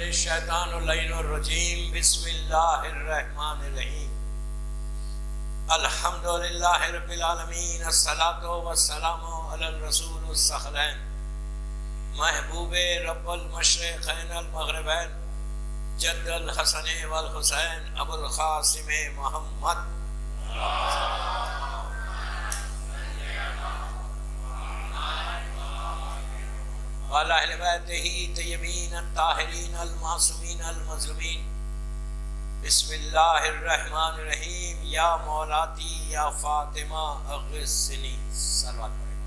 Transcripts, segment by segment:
الشیطان اللعین الرجیم بسم اللہ الرحمن الرحیم الحمدللہ رب العالمین الصلاۃ والسلام علی الرسول الثقلین محبوب رب المشرقین المغربین جد الحسن والحسین ابو القاسم محمد وعلی اہل بیتہ طیبین الطاہرین المعصومین المظلومین بسم اللہ الرحمن الرحیم یا مولاتی یا فاطمہ اغثنی صلوات پڑھیں۔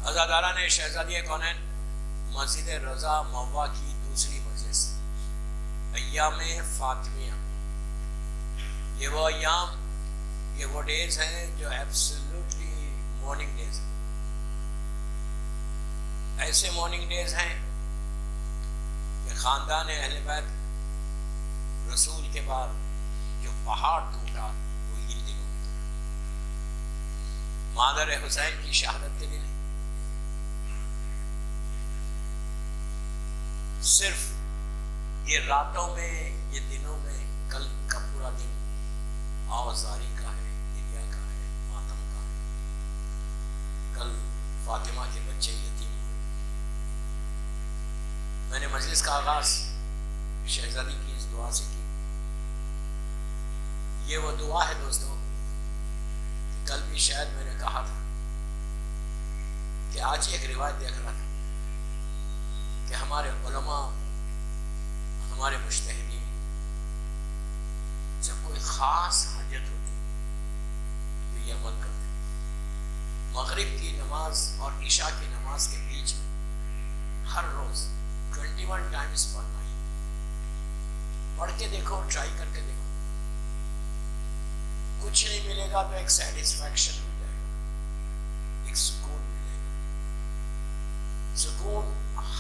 عزاداران شہزادی کونین، مسجد رضا موا کی دوسری مجلس ایام فاطمیہ، یہ وہ ایام، یہ وہ ڈیز ہیں جو ایبسلیوٹلی مارننگ ڈیز ہیں۔ ایسے مارننگ ڈیز ہیں کہ خاندان اہل بیت رسول کے بعد جو پہاڑ ٹوٹا وہ ان دنوں میں ٹوٹا، مادر حسین کی شہادت کے دن صرف یہ راتوں میں، یہ دنوں میں، کل کا پورا دن آوازاری کا ہے، دنیا کا ہے، ماتم کا ہے۔ کل فاطمہ کے بچے یتیم ہوئے۔ میں نے مجلس کا آغاز شہزادی کی اس دعا سے کی۔ یہ وہ دعا ہے دوستوں، کل بھی شاید میں نے کہا تھا کہ آج ایک روایت دیکھ رہا تھا کہ ہمارے علماء، ہمارے مجتہدین جب کوئی خاص حاجت ہوتی تو یہ عمل کرتے۔ مغرب کی نماز اور عشاء کی نماز کے بیچ میں ہر روز 21 ٹائمز پڑھنا ہی، پڑھ کے دیکھو، ٹرائی کر کے دیکھو، کچھ نہیں ملے گا تو ایک سیٹسفیکشن مل جائے گا، ایک سکون ملے گا۔ سکون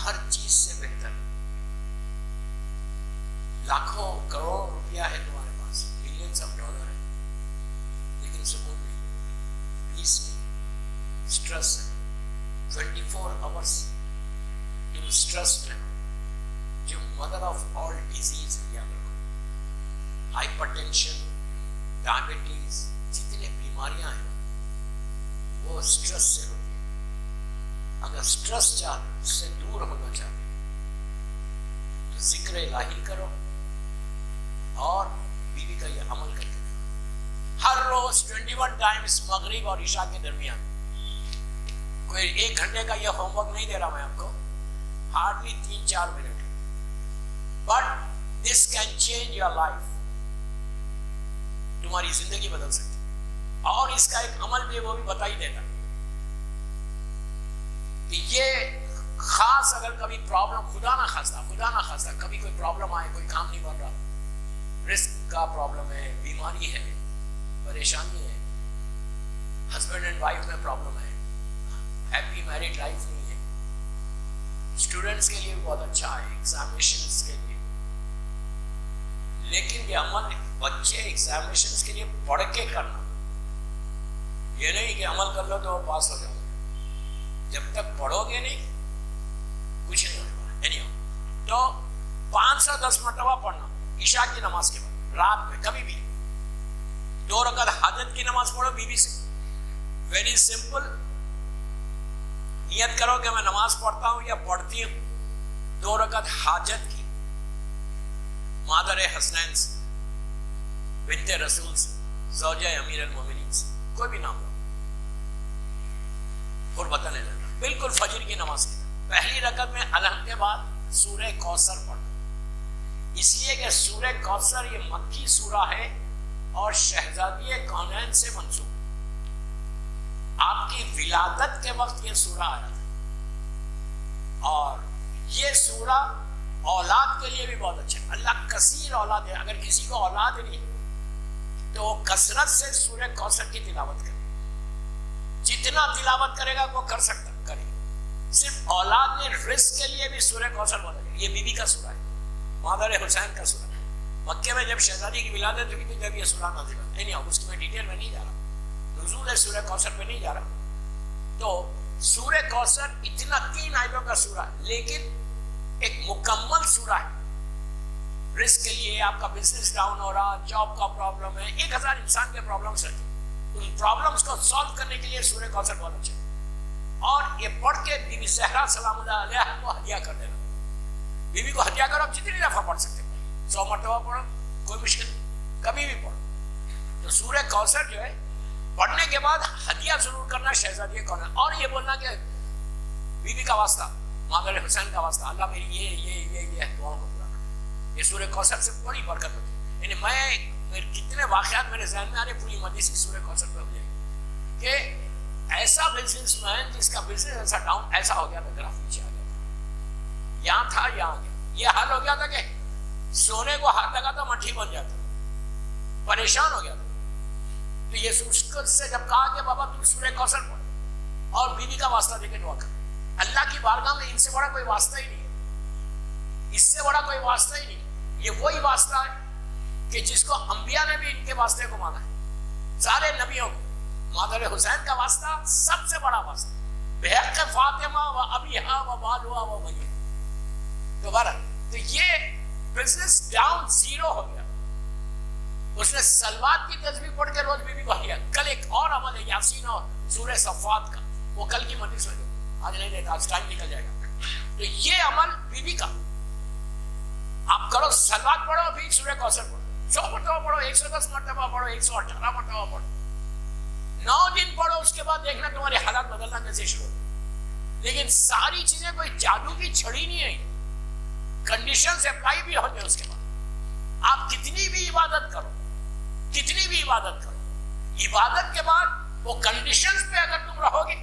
ہر چیز سے بہتر ہے۔ لاکھوں کروڑ روپیہ ہے تمہارے پاس، ملینز آف ڈالر ہے، لیکن سکون نہیں، پیس نہیں، سٹریس ہے۔ 24 آورس تم سٹریس میں ہو، جو مدر آف آل ڈیزیز ہے، یاد رکھو۔ ہائپر ٹینشن، ڈائبٹیز، جتنے بیماریاں ہیں وہ سٹریس سے ہوتی ہیں۔ اگر سٹریس سے دور ہونا چاہتے تو ذکر الہی کرو اور بیوی کا یہ عمل کر کے دیکھو۔ ہر روز 21 ٹائمز مغرب اور عشاء کے درمیان، کوئی 1 گھنٹے کا یہ ہوم ورک نہیں دے رہا میں آپ کو، hardly 3-4 minute, but this can change your life, تمہاری زندگی بدل سکتی۔ اور اس کا ایک عمل بھی وہ بھی بتا ہی دیتا کہ یہ خاص اگر کبھی پرابلم، خدا نہ خواستہ کبھی کوئی پرابلم آئے، کوئی کام نہیں بن رہا، رزق کا پرابلم ہے، بیماری ہے، پریشانی ہے، ہسبینڈ اینڈ وائف میں پرابلم ہے، ہیپی میرڈ لائف نہیں ہے، اسٹوڈنٹس کے لیے بہت اچھا ہے، ایگزامینیشنس کے لیے، لیکن یہ عمل بچے ایگزامینیشنس کے لیے پڑھ کے کرنا، یہ نہیں کہ عمل کر لو تو پاس ہو جاؤ۔ جب تک پڑھو گے نہیں کچھ نہیں ہونے والا۔ تو 510 مرتبہ پڑھنا عشاء کی نماز کے بعد، رات میں کبھی بھی 2 رکعت حاجت کی نماز پڑھو بیوی سے، ویری سمپل۔ نیت کرو کہ میں نماز پڑھتا ہوں یا پڑھتی ہوں 2 رکعت حاجت کی، مادر حسنین سے، بنت رسول سے، زوجہ امیر المومنین سے، کوئی بھی نام لو، قربتاً اللہ، بالکل فجر کی نماز کی پہلی رکعت میں الحمد کے بعد سورہ کوثر پڑھنا، اس لیے کہ سورہ کوثر یہ مکی سورہ ہے اور شہزادی کونین سے منسوب، آپ کی ولادت کے وقت یہ سورہ آیا تھا، اور یہ سورہ اولاد کے لیے بھی بہت اچھا ہے۔ اللہ کثیر اولاد ہے، اگر کسی کو اولاد نہیں تو وہ کثرت سے سورہ کوثر کی تلاوت کرے، جتنا تلاوت کرے گا وہ کر سکتا کرے۔ صرف اولاد نے رزق کے لیے بھی سورہ کوثر بولا، یہ بیوی کا سورہ ہے، مادر حسین کا سورہ ہے۔ مکے میں جب شہزادی کی ولادت ہوئی تھی جب یہ سورہ نازل ہوئی، نہیں اس کی میں ڈیٹیل میں نہیں جا رہا، نزول ہے سورہ کوثر پہ نہیں جا رہا، تو سورہ کوثر اتنا 3 آیتوں کا سورہ لیکن ایک مکمل سورہ ہے. رزق کے لیے آپ کا بزنس ڈاؤن ہو رہا, جاب کا پرابلم ہے, 1000 انسان کے پرابلمس رہتے, ان پرابلمس کو سالو کرنے کے لیے سورہ کوثر بہت اچھا ہے. اور یہ پڑھ کے بی بی زہرا سلام اللہ علیہ کو ہدیہ کر دینا. بی بی کو ہدیہ کرو, آپ جتنی دفعہ پڑھ سکتے ہیں, 100 مرتبہ پڑھو, کوئی مشکل نہیں, کبھی بھی پڑھو. تو سورہ کوثر جو ہے پڑھنے کے بعد ہدیہ ضرور کرنا شہزادی کو, اور یہ بولنا کہ بی بی کا واسطہ, مادر حسین کا واسطہ, اللہ میری یہ دعاؤں کو پورا کر. یہ سورہ کوثر سے بڑی برکت ہوتی ہے. یعنی میں کتنے واقعات میرے ذہن میں آ رہے پوری مدی سے سورہ کوثر پہ ملے کہ ایسا بزنس مین جس کا بزنس ایسا ڈاؤن ایسا ہو گیا تھا, گراف نیچے آ گیا تھا, یہاں تھا یہاں گیا. یہ حال ہو گیا تھا کہ سونے کو ہاتھ لگا تو مٹھی بن جاتا, پریشان ہو گیا تھا. تو یہ سے جب کہا کہ بابا تم سورہ کوثر پڑھ اور بیوی کا واسطہ دے کے دعا کر, اللہ کی بارگاہ میں ان سے بڑا کوئی واسطہ ہی نہیں ہے, اس سے بڑا کوئی واسطہ ہی نہیں. یہ وہی واسطہ ہے کہ جس کو انبیاء نے بھی ان کے واسطے کو مانا ہے, سارے نبیوں کو. مادر حسین کا واسطہ سب سے بڑا واسطہ, بحق فاطمہ و ابیہا و والوہا و بنیہا. دوبارہ تو یہ بزنس ڈاؤن 0 ہو گیا. اس نے سلوات کی تسبیح پڑھ کے روز بیوی کو ہدیہ. کل ایک اور عمل ہے یاسین اور سورہ صفات کا, وہ کل کی مجلس میں آج نہیں دیتا, آج ٹائم نکل جائے گا. تو یہ عمل بیوی کا آپ کرو, سلوات پڑھو, پھر سورہ کوثر پڑھو, 100 مرتبہ پڑھو, 110 مرتبہ پڑھو, 118 مرتبہ پڑھو, 9 دن پڑھو. اس کے بعد دیکھنا تمہارے حالات بدلنا کیسے شروع ہو. لیکن ساری چیزیں کوئی جادو کی چھڑی نہیں ہے, کنڈیشن سے اپلائی بھی ہوتے. اس کے بعد آپ کتنی بھی عبادت کرو, کتنی بھی عبادت کرو, عبادت کے بعد وہ کنڈیشنز پہ اگر تم رہو گے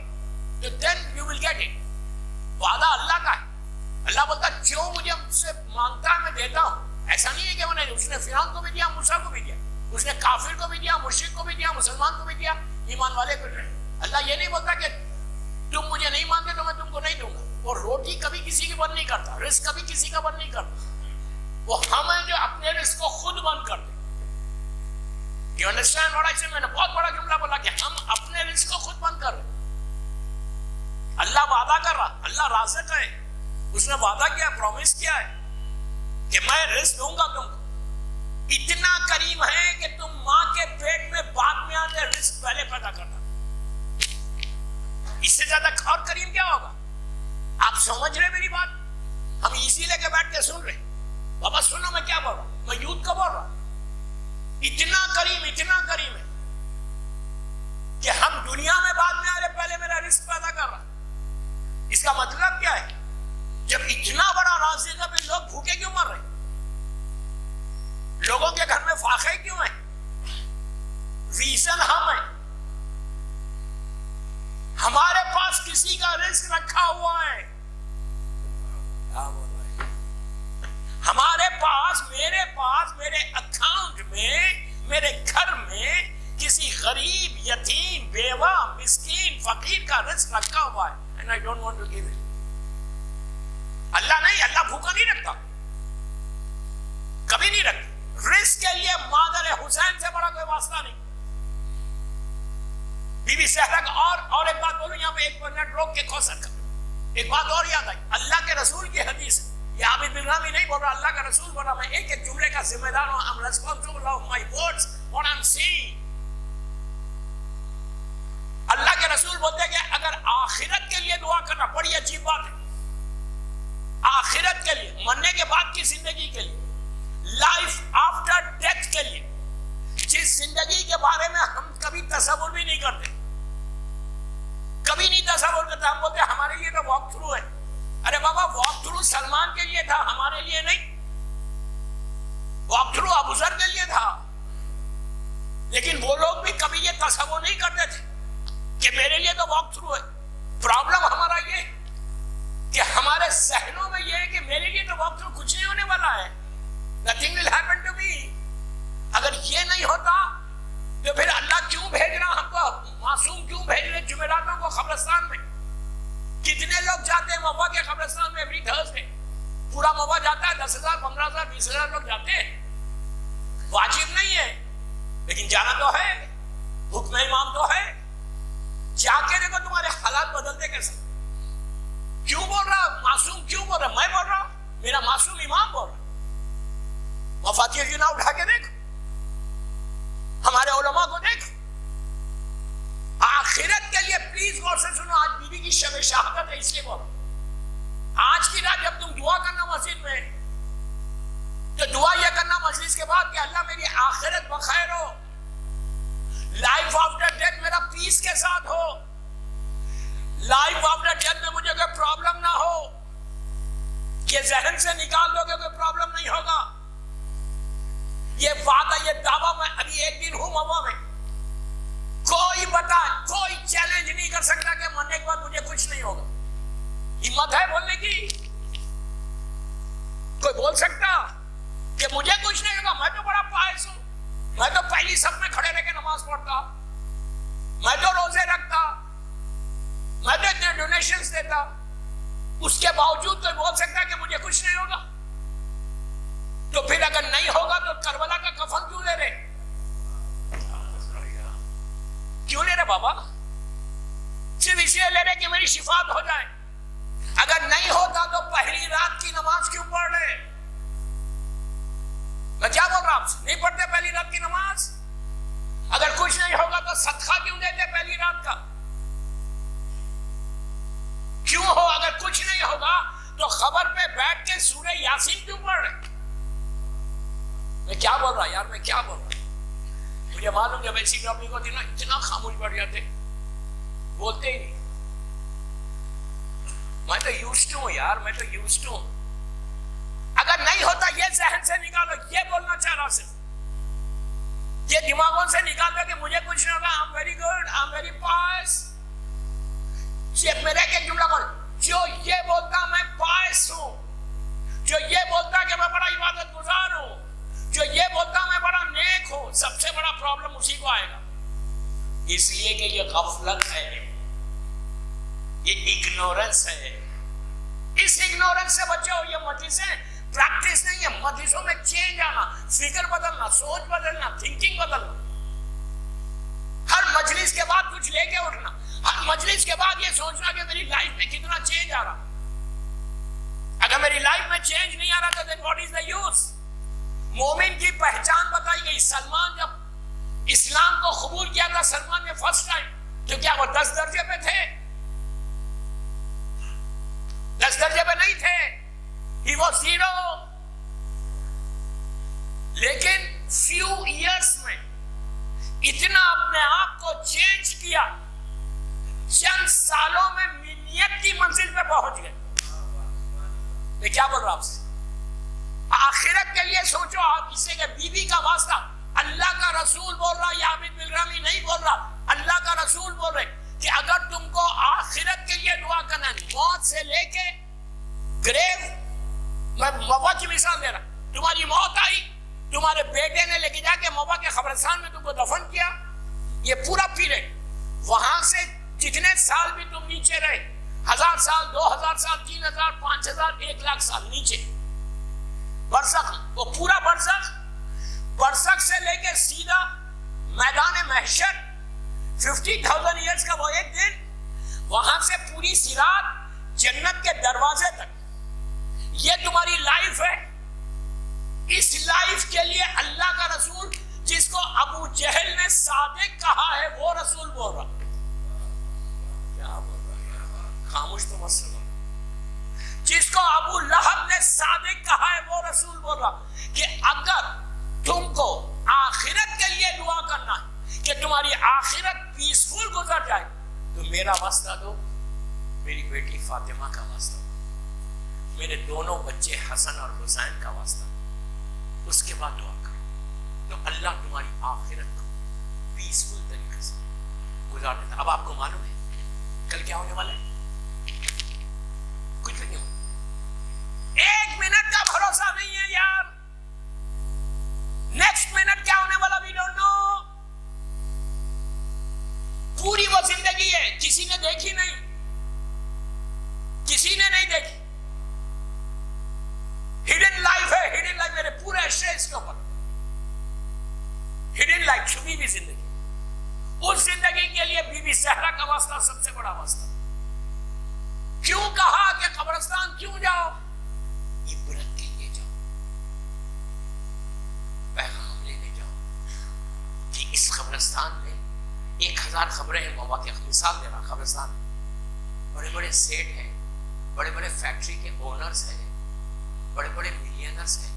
تو then you will get it. وعدہ اللہ کا ہے. اللہ بولتا جو مجھے مجھ سے مانگتا ہے میں دیتا ہوں. ایسا نہیں ہے کہ میں نے, اس نے فرعون کو بھی دیا, موسیٰ کو بھی دیا, اس نے کافر کو بھی دیا, مشرک کو بھی دیا, مسلمان کو بھی دیا, ایمان والے کو بھی. اللہ یہ نہیں بولتا کہ تم مجھے نہیں مانگے تو میں تم کو نہیں دوں گا. وہ روٹی کبھی کسی کی بند نہیں کرتا, رزق کبھی کسی کا بند نہیں کرتا. وہ ہم ہیں جو اپنے رزق کو خود بند کرتے. You understand what I say? میں نے بہت بڑا جملہ بولا کہ ہم اپنے رزق کو خود بند کر رہے. اللہ وعدہ کر رہا, اللہ رازق ہے, اس نے وعدہ کیا, پرومس کیا ہے کہ میں رزق دوں گا تم کو. اتنا کریم ہے کہ تم ماں کے پیٹ میں بعد میں آتے رزق پہلے پیدا کرتا. اس سے زیادہ اور کریم کیا ہوگا؟ آپ سمجھ رہے میری بات؟ ہم ایزی لے کے بیٹھ کے سن رہے. بابا سنو میں کیا بول رہا ہوں, میں یوتھ کا بول رہا ہوں. اتنا کریم ہے کہ ہم دنیا میں بعد میں آ رہے, پہلے میرا رزق پیدا کر رہا. اس کا مطلب کیا ہے؟ جب اتنا بڑا رازق ہے پھر لوگ بھوکے کیوں مر رہے, لوگوں کے گھر میں فاقے کیوں ہیں؟ ریزن ہم ہیں. ہمارے پاس کسی کا رزق رکھا ہوا ہے. ہمارے پاس, میرے اکاؤنٹ میں, میرے گھر میں کسی غریب, یتیم, بیوہ, مسکین, فقیر کا رزق رکھا ہوا ہے. And I don't want to give it. اللہ نہیں, اللہ بھوکا نہیں رکھتا, کبھی نہیں رکھتا. رزق کے لیے مادر حسین سے بڑا کوئی واسطہ نہیں. بی بی زہرا کا. اور ایک بات بولوں یہاں پہ, ایک منٹ روک کے کوثر کا ایک بات اور یاد آئی. اللہ کے رسول کی حدیث ہے, یہ عابد بن رامی نہیں بول رہا, اللہ کا رسول بول رہا. میں ایک ایک جملے کا ذمہ دار ہوں. I'm responsible of my words, what I'm saying. اللہ کے رسول بولتے ہیں کہ اگر آخرت کے لیے دعا کرنا, بڑی عجیب بات ہے, آخرت کے لیے, مرنے کے بعد کی زندگی کے لیے, لائف آفٹر ڈیتھ کے لیے, جس زندگی کے بارے میں ہم کبھی تصور بھی نہیں کرتے, کبھی نہیں تصور کرتے. ہم بولتے ہیں ہمارے لیے تو واک تھرو ہے. ارے بابا واک تھرو سلمان کے لیے تھا, ہمارے لیے نہیں. واک تھرو ابو ذر کے لیے تھا, لیکن وہ لوگ بھی کبھی یہ تصور نہیں کرتے تھے کہ میرے لیے تو واک تھرو ہے. پرابلم ہمارا یہ کہ ہمارے ذہنوں میں یہ ہے کہ میرے لیے تو واک تھرو کچھ نہیں ہونے والا ہے, nothing will happen to me. اگر یہ نہیں ہوتا تو پھر اللہ کیوں بھیج رہا ہم کو, معصوم کیوں بھیج رہے جمعراتوں کو قبرستان میں؟ کتنے لوگ جاتے ہیں موا کے قبرستان میں ایوری تھرسڈے؟ پورا موا جاتا ہے, 10,000, 15,000, 20,000 لوگ جاتے ہیں. واجب نہیں ہے لیکن جانا تو ہے, حکم امام تو ہے. جا کے دیکھو تمہارے حالات بندے کے ساتھ. کیوں بول رہا معصوم؟ کیوں بول رہا؟ میں بول رہا ہوں، میرا معصوم امام بول رہا. مفاتیح الجنہ اٹھا کے دیکھ، ہمارے علماء کو دیکھ. آخرت کے لیے پلیز غور سے سنو. آج بی بی کی شب شہادت ہے، اس لیے بول رہا ہوں. آج کی رات جب تم دعا کرنا مسجد میں، تو دعا یہ کرنا مجلس کے بعد کہ اللہ میری آخرت بخیر ہو، لائف آفٹر ڈیتھ میرا پیس کے ساتھ ہو، لائف آفٹر ڈیتھ میں مجھے کوئی پرابلم نہ ہو. یہ ذہن سے نکال دو کہ کوئی پرابلم نہیں ہوگا. یہ وعدہ، یہ دعویٰ میں ابھی ایک دن ہوں موا میں، کوئی بتا، کوئی چیلنج نہیں کر سکتا کہ مرنے کے بعد مجھے کچھ نہیں ہوگا. ہمت ہے بولنے کی؟ کوئی بول سکتا کہ مجھے کچھ نہیں ہوگا؟ میں تو بڑا پائس ہوں، میں تو پہلی صف میں کھڑے رہ کے نماز پڑھتا، میں تو روزے رکھتا، میں تو اتنے ڈونیشنز دیتا. اس کے باوجود کوئی بول سکتا کہ مجھے کچھ نہیں ہوگا؟ تو پھر اگر نہیں ہوگا تو کربلا کا کفن کیوں لے رہے؟ کیوں لے رہے بابا؟ صرف اس لیے لے رہے کہ میری شفاعت ہو جائے. اگر نہیں ہوتا تو پہلی رات کی نماز کیوں پڑھ رہے؟ میں کیا بول رہا ہوں؟ نہیں پڑھتے پہلی رات کی نماز؟ اگر کچھ نہیں ہوگا تو صدقہ کیوں دیتے پہلی رات کا؟ کیوں ہو؟ اگر کچھ نہیں ہوگا تو خبر پہ بیٹھ کے سورہ یاسین کیوں پڑھ رہے؟ میں کیا بول رہا یار، میں کیا بول رہا؟ مجھے معلوم جب ایسی ٹاپک ہوتی نا اتنا خاموش بیٹھ جاتے، بولتے ہی نہیں. میں تو یوزڈ ہوں یار، میں تو یوزڈ ہوں. اگر نہیں ہوتا یہ ذہن سے نکالو، یہ بولنا چاہ رہا صرف، یہ دماغوں سے نکال دو کہ مجھے کچھ نہیں ہوگا. I'm very good, I'm very pious. صرف میرے ایک جملہ بول، جو یہ بولتا میں پائس ہوں، جو یہ بولتا کہ میں بڑا عبادت گزار ہوں، جو یہ بولتا میں بڑا نیک ہوں، سب سے بڑا پرابلم اسی کو آئے گا. اس لیے کہ یہ غفلت ہے، یہ اگنورنس ہے. اس اگنورنس سے بچو. یہ مجلسیں پریکٹس نہیں ہے، مجلسوں میں چینج آنا، فکر بدلنا، سوچ بدلنا، تھنکنگ بدلنا. ہر مجلس کے بعد کچھ لے کے اٹھنا، ہر مجلس کے بعد یہ سوچنا کہ میری لائف میں کتنا چینج آ رہا. اگر میری لائف میں چینج نہیں آ رہا تو then what is the use؟ مومن کی پہچان بتائی گئی. سلمان جب اسلام کو قبول کیا تھا، سلمان نے فرسٹ ٹائم، تو کیا وہ 10 درجے پہ تھے؟ 10 درجے پہ نہیں تھے. He was 0. لیکن few years میں اتنا اپنے آپ کو چینج کیا، چند سالوں میں ملت کی منزل پہ پہنچ گئے. میں کیا بول رہا ہوں آپ سے؟ آخرت کے لیے سوچو. آپ کسی کے بی بی کا واسطہ اللہ کا رسول بول رہا، یا عابد بالرامی نہیں بول رہا، اللہ کا رسول بول رہے کہ اگر تم کو آخرت کے لیے دعا کرنا ہے، موت سے لے کے گریو، میں موا کی مثال دے رہا، تمہاری موت آئی، تمہارے بیٹے نے لے کے جا کے موا کے قبرستان میں تم کو دفن کیا، یہ پورا پیریڈ، وہاں سے جتنے سال بھی تم نیچے رہے، 1000 سال، 2000 سال، 3000، 5000، 1,00,000 سال نیچے، برزخ، وہ پورا برزخ، برزخ سے لے کے سیدھا میدان محشر 50,000 ایئرز کا وہ ایک دن، وہاں سے پوری صراط جنت کے دروازے تک، یہ تمہاری لائف ہے. اس لائف کے لیے اللہ کا رسول، جس کو ابو جہل نے صادق کہا ہے، وہ رسول بول رہا. کیا بول رہا ہے؟ خاموش تو مت سنو. جس کو ابو لہب نے صادق کہا ہے، وہ رسول بول رہا کہ اگر تم کو آخرت کے لیے دعا کرنا ہے کہ تمہاری آخرت پیسفل گزر جائے، تو میرا واسطہ دو، میری بیٹی فاطمہ کا واسطہ دو، میرے دونوں بچے حسن اور حسین کا واسطہ دو، اس کے بعد دعا کرو، تو اللہ تمہاری آخرت کو پیسفل طریقے سے گزار دیتا. اب آپ کو معلوم ہے کل کیا ہونے والا ہے؟ کچھ بھی نہیں ہوگا. 1 منٹ کا بھروسہ نہیں ہے یار. نیکسٹ منٹ کیا ہونے والا وی ڈونٹ نو. پوری وہ زندگی ہے، کسی نے دیکھی نہیں، کسی نے نہیں دیکھی. ہڈن لائف ہے، ہڈن لائف میرے پورے اسٹیج کے اوپر. ہڈن لائف، چھپی ہوئی زندگی. اس زندگی کے لیے بی بی زہرا کا واسطہ سب سے بڑا واسطہ. کیوں کہا کہ قبرستان کیوں جاؤ؟ عبرت کے لیے جاؤ، پیغام لینے جاؤ کہ اس قبرستان میں 1000 خبریں ہیں. مواقع مثال دے رہا، قبرستان بڑے بڑے سیٹ ہیں، بڑے بڑے فیکٹری کے اونرز ہیں، بڑے بڑے ملینرز ہیں.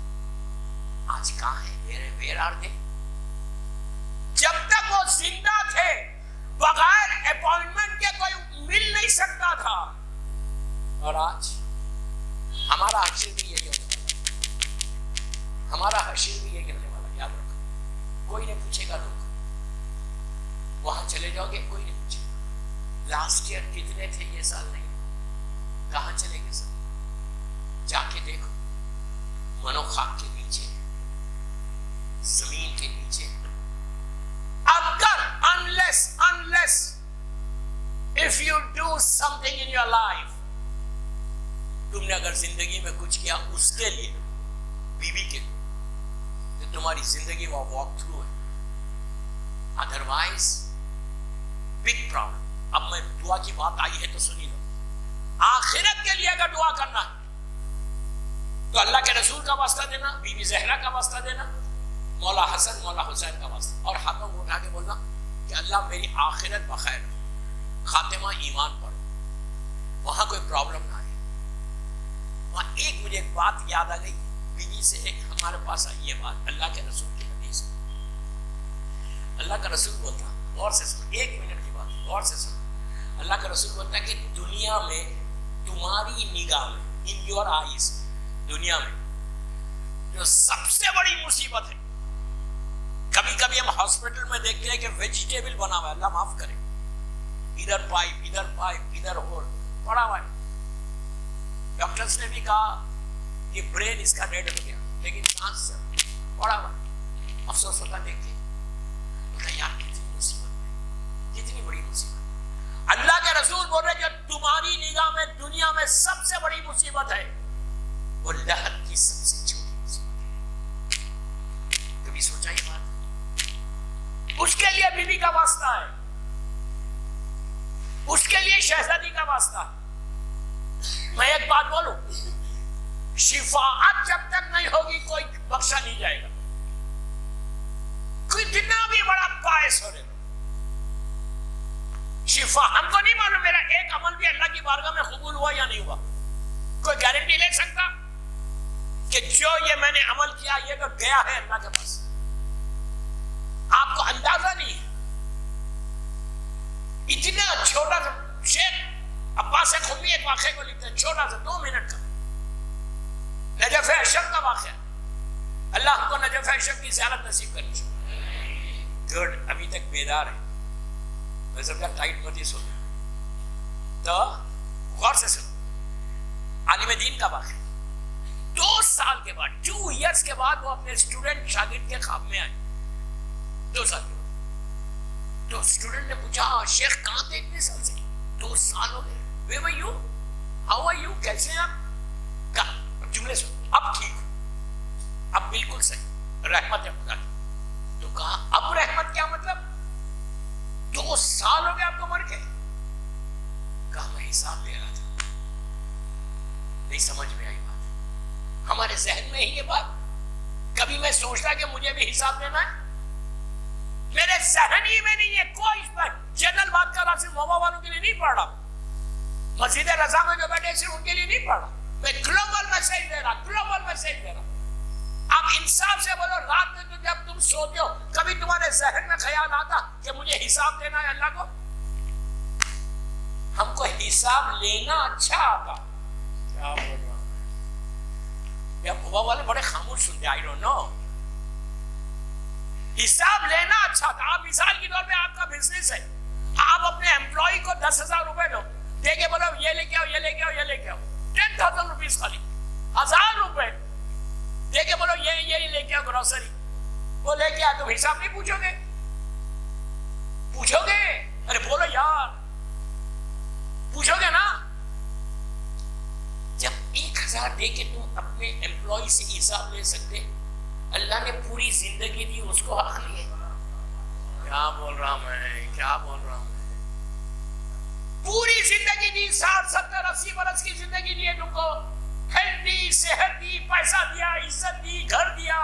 آج کہاں ہیں؟ ویئر آر دے؟ جب تک وہ زندہ تھے بغیر اپوائنٹمنٹ کے کوئی مل نہیں سکتا تھا. اور آج ہمارا حشر بھی یہی ہونے والا، ہمارا حشر بھی یہی ہونے والا. یاد رکھو، کوئی نہیں پوچھے گا. لوگ وہاں چلے جاؤ گے، کوئی نہیں پوچھے گا لاسٹ ایئر کتنے تھے، یہ سال نہیں. کہاں چلے گے سب؟ جا کے دیکھو، منو خاک کے نیچے، زمین کے نیچے. اگر unless if you do something in your life، تم نے اگر زندگی میں کچھ کیا اس کے لیے، بیوی کے لیے، تو تمہاری زندگی وہ واک تھرو ہے. Otherwise big problem. اب میں دعا کی بات آئی ہے تو سنی لو. آخرت کے لیے اگر دعا کرنا ہے تو اللہ کے رسول کا واسطہ دینا، بی بی زہرا کا واسطہ دینا، مولا حسن مولا حسین کا واسطہ، اور ہاتھوں کو اٹھا کے بولنا کہ اللہ میری آخرت بخیر ہو، خاتمہ ایمان پر ہو، وہاں کوئی پرابلم نہ آئے. وہاں ایک مجھے ایک بات یاد آ گئی بیوی سے، ایک ہمارے پاس آئی یہ بات اللہ کے رسول کی حدیث. اللہ کا رسول بولتا، غور سے سن، 1 منٹ کی بات غور سے سن. اللہ کا رسول بولتا ہے کہ دنیا میں تمہاری نگاہ میں، ان یور آئیز، دنیا میں جو سب سے بڑی مصیبت ہے، کبھی کبھی ہم ہاسپٹل میں دیکھتے ہیں کہ ویجیٹیبل بنا ہوا ہے، اللہ معاف کرے، ادھر پائپ ادھر ہول پڑا ہوا ہے. ڈاکٹرز نے بھی کہا کہ برین اس کا ڈیڈ ہو گیا، لیکن کانسر پڑا ہوا ہے. افسوس ہوتا دیکھ کے، بولتا یار کتنی مصیبت ہے، کتنی بڑی مصیبت. اللہ کے رسول بول رہے جو تمہاری نگاہ میں دنیا میں سب سے بڑی مصیبت ہے وہ لہد کی سب سے چھوٹی مصیبت ہے. کبھی سوچا یہ بات؟ اس کے لیے بیوی کا واسطہ ہے، اس کے لیے شہزادی کا واسطہ ہے. میں ایک بات بولوں، شفاعت جب تک نہیں ہوگی کوئی بخشا نہیں جائے گا. کتنا بھی بڑا باعث ہو رہے گا شفا، ہم کو نہیں معلوم میرا ایک عمل بھی اللہ کی بارگاہ میں قبول ہوا یا نہیں ہوا. کوئی گارنٹی لے سکتا کہ جو یہ میں نے عمل کیا یہ تو گیا ہے اللہ کے پاس؟ آپ کو اندازہ نہیں ہے. اتنا چھوٹا سا شیخ عباس خمی ایک واقعے کو لکھتے ہیں، چھوٹا سا 2 منٹ کا، نجف اشرف کا واقعہ. اللہ ہم کو نجف اشرف کی زیارت نصیب کرنی چاہیے. گڈ، ابھی تک بیدار ہے، میں سمجھا ٹائٹ مت سو. تو غور سے سنو، عالم دین کا واقعہ. 2 سال کے بعد، 2 ایئرس کے بعد وہ اپنے اسٹوڈنٹ شاگرد کے خواب میں آئے. 2 سال کے بعد تو اسٹوڈنٹ نے پوچھا شیخ کہاں تھے اتنے سال سے؟ 2 سال ہو گئے. Where were you? How are you? کیسے ہیں آپ؟ کہا جملے سن، اب ٹھیک ہو، اب بالکل صحیح، رحمت ہے خدا کی. تو کہا اب رحمت کیا مطلب؟ 2 سال ہو گئے آپ کو مر کے. کہا میں حساب لے رہا تھا. نہیں سمجھ میں آئی بات. ہمارے ذہن میں ہی یہ بات کبھی میں سوچتا کہ مجھے بھی حساب دینا ہے؟ میرے ذہن ہی میں نہیں ہے. کوئی اس پر جنرل بات کر رہا، صرف موبا والوں کے لیے نہیں پڑھ رہا، مسجد رضا میں جو بیٹھے صرف ان کے لیے نہیں پڑھ رہا. میں گلوبل میسج دے رہا، گلوبل میسج دے رہا. آپ انصاف سے بولو، رات میں تو جب تم سوتے ہو کبھی تمہارے ذہن میں خیال آتا کہ مجھے حساب دینا ہے اللہ کو؟ ہم کو حساب لینا اچھا آتا. کیا بول رہا ہوں؟ یا بابا والے بڑے خاموش سنتے، آئی ڈونٹ نو. حساب لینا اچھا تھا. آپ مثال کے طور پہ آپ کا بزنس ہے، آپ اپنے امپلائی کو 10,000 روپے دو، دے کے بولو یہ لے کے آؤ، یہ لے کے آؤ، یہ لے کے آؤ. 10,000 روپیز خالی، 1,000 روپے دے کے بولو یہ لے کے آؤ گروسری. وہ لے کے آ، تم حساب نہیں پوچھو گے؟ پوچھو گے؟ ارے بولو یار، پوچھو گے نا. جب 1,000 دے کے تم اپنے امپلائی سے حساب لے سکتے، اللہ نے پوری زندگی دی، اس کو حق نہیں ہے. کیا بول رہا ہوں میں، کیا بول رہا ہوں میں؟ پوری زندگی دی, 60 70 80 برس کی زندگی دی تم کو, ہیلتھ دی, صحت دی, پیسہ دیا, عزت دی, گھر دیا,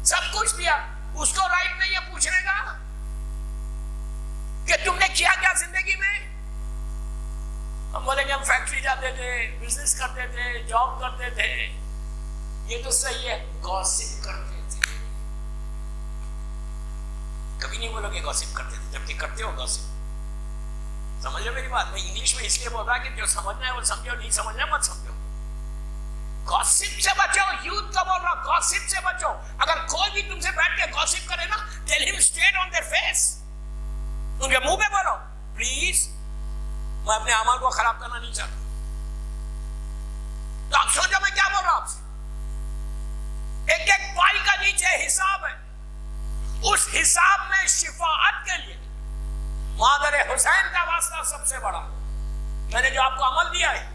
سب کچھ دیا. اس کو رائٹ نہیں ہے پوچھنے کا کہ تم نے کیا کیا زندگی میں. ہم بولیں گے ہم فیکٹری جاتے تھے, بزنس کرتے تھے, جاب کرتے تھے. یہ تو صحیح ہے, گوسپ کرتے تھے. کبھی نہیں بولو کہ گوسپ کرتے تھے جبکہ کرتے ہو گوسپ. سمجھ لو میری بات. میں انگلش میں اس لیے بول رہا کہ جو سمجھنا ہے وہ سمجھو, نہیں سمجھنا مت سمجھو. گوسپ سے بچو. یوتھ کا بول رہا, گوسپ سے بچو. اگر کوئی بھی تم سے بیٹھ کے گوسپ کرے نا, ٹیل ہم اسٹریٹ آن دیئر فیس. ان کے منہ پہ بولو, پلیز میں اپنے اعمال کو خراب کرنا نہیں چاہتا. تو آپ سوچو میں کیا بول رہا ہوں آپ سے. ایک ایک پائی کا نیچے حساب ہے. اس حساب میں شفاعت کے لیے مادر حسین کا واسطہ سب سے بڑا. میں نے جو آپ کو عمل دیا ہے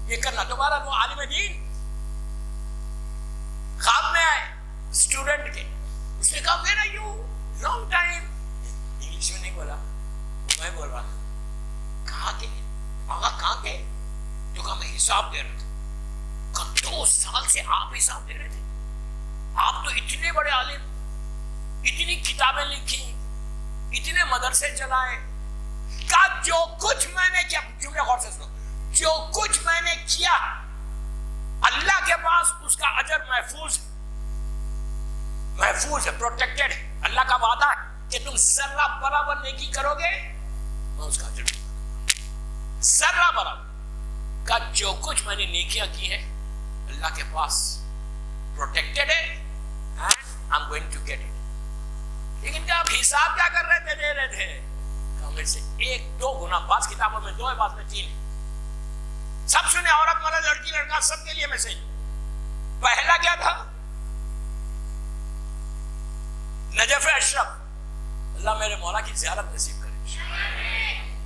یہ کرنا. دوبارہ وہ عالم دین خواب میں آئے اسٹوڈنٹ کے, اس نے کہا where are you, long time. English میں نہیں بولا, میں بول رہا تھا. کہاں تھے آقا, کہاں تھے؟ جو کہا میں حساب دے رہا تھا. 2 سال سے آپ حساب دے رہے تھے. آپ تو اتنے بڑے عالم, اتنی کتابیں لکھی, اتنے مدرسے چلائے. کہا جو کچھ میں نے کیا, جملے غور سے سنو, جو کچھ میں نے کیا اللہ کے پاس اس کا اجر محفوظ ہے, محفوظ ہے, پروٹیکٹڈ ہے. اللہ کا وعدہ ہے کہ تم ذرہ برابر نیکی کرو گے میں اس کا اجر دوں گا. ذرہ برابر کا جو کچھ میں نے نیکیاں کی ہے اللہ کے پاس پروٹیکٹڈ ہے, and I'm going to get it. لیکن کیا آپ حساب کیا کر رہے تھے, دے رہے تھے. میں سے 1-2 گنا, بعض کتابوں میں 2 ہے, بعض میں 3 ہے. سب سنے, عورت مرد لڑکی لڑکا سب کے لیے میسج. پہلا کیا تھا, نجف اشرف, اللہ میرے مولا کی زیارت نصیب کرے.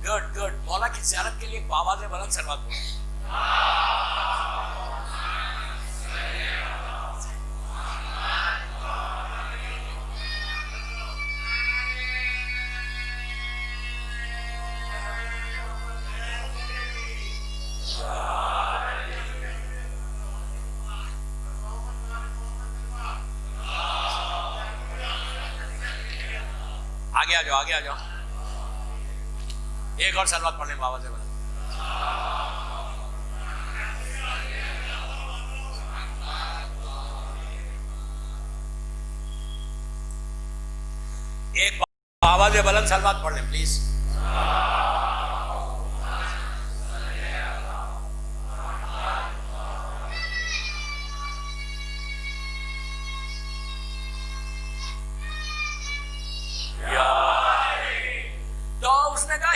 Good good. مولا کی زیارت کے لیے آواز بلند سلوات پڑھو. آگے آ جاؤ, آگے آ جاؤ. ایک اور سلوات پڑھنے بابا سے بلا. ایک آواز بلند سلوات پڑھ لیں پلیز.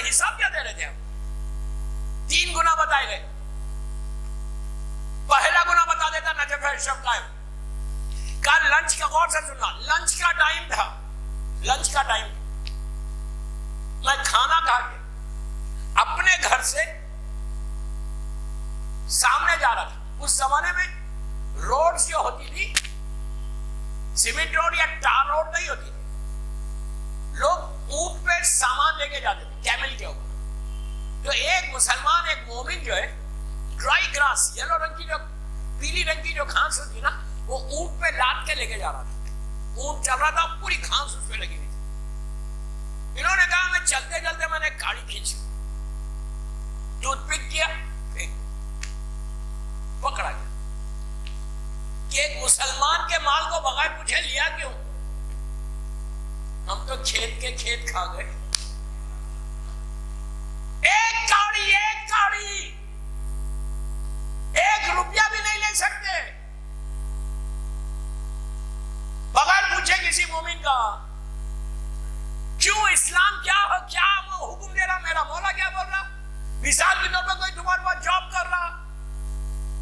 حساب کیا دے رہے تھے ہم؟ 3 گنا بتائے گئے. پہلا گنا بتا دیتا نجف اشرف قائم کا. لنچ کا غور سے سننا, لنچ کا ٹائم تھا, لنچ کا ٹائم. میں کھانا کھا کے اپنے گھر سے سامنے جا رہا تھا. اس زمانے میں روڈ جو ہوتی تھی سیمنٹ روڈ یا ٹار روڈ نہیں ہوتی تھی. لوگ اونٹ پہ سامان لے کے جاتے تھے کیمل کے اوپر. تو ایک مسلمان, ایک مومن جو ہے, ڈرائی گراس, یلو رنگ کی جو, پیلی رنگ کی جو گھاس ہوتی نا, وہ اونٹ پہ لاد کے لے کے جا رہا تھا. اونٹ چل رہا تھا, پوری گھاس اس پہ لگی ہوئی تھی. انہوں نے کہا میں چلتے چلتے میں نے گاڑی کھینچی, ٹوتھ پک کیا, پکڑا گیا کہ ایک مسلمان کے مال کو بغیر پوچھے لیا کیوں. ہم تو کھیت کے کھیت کھا گئے. ایک کاڑی 1 روپیہ بھی نہیں لے سکتے بغیر پوچھے کسی مومن کا. کیوں؟ اسلام کیا حکم دے رہا, میرا مولا کیا بول رہا. مثال کے طور پر کوئی تمہارے پاس جاب کر رہا,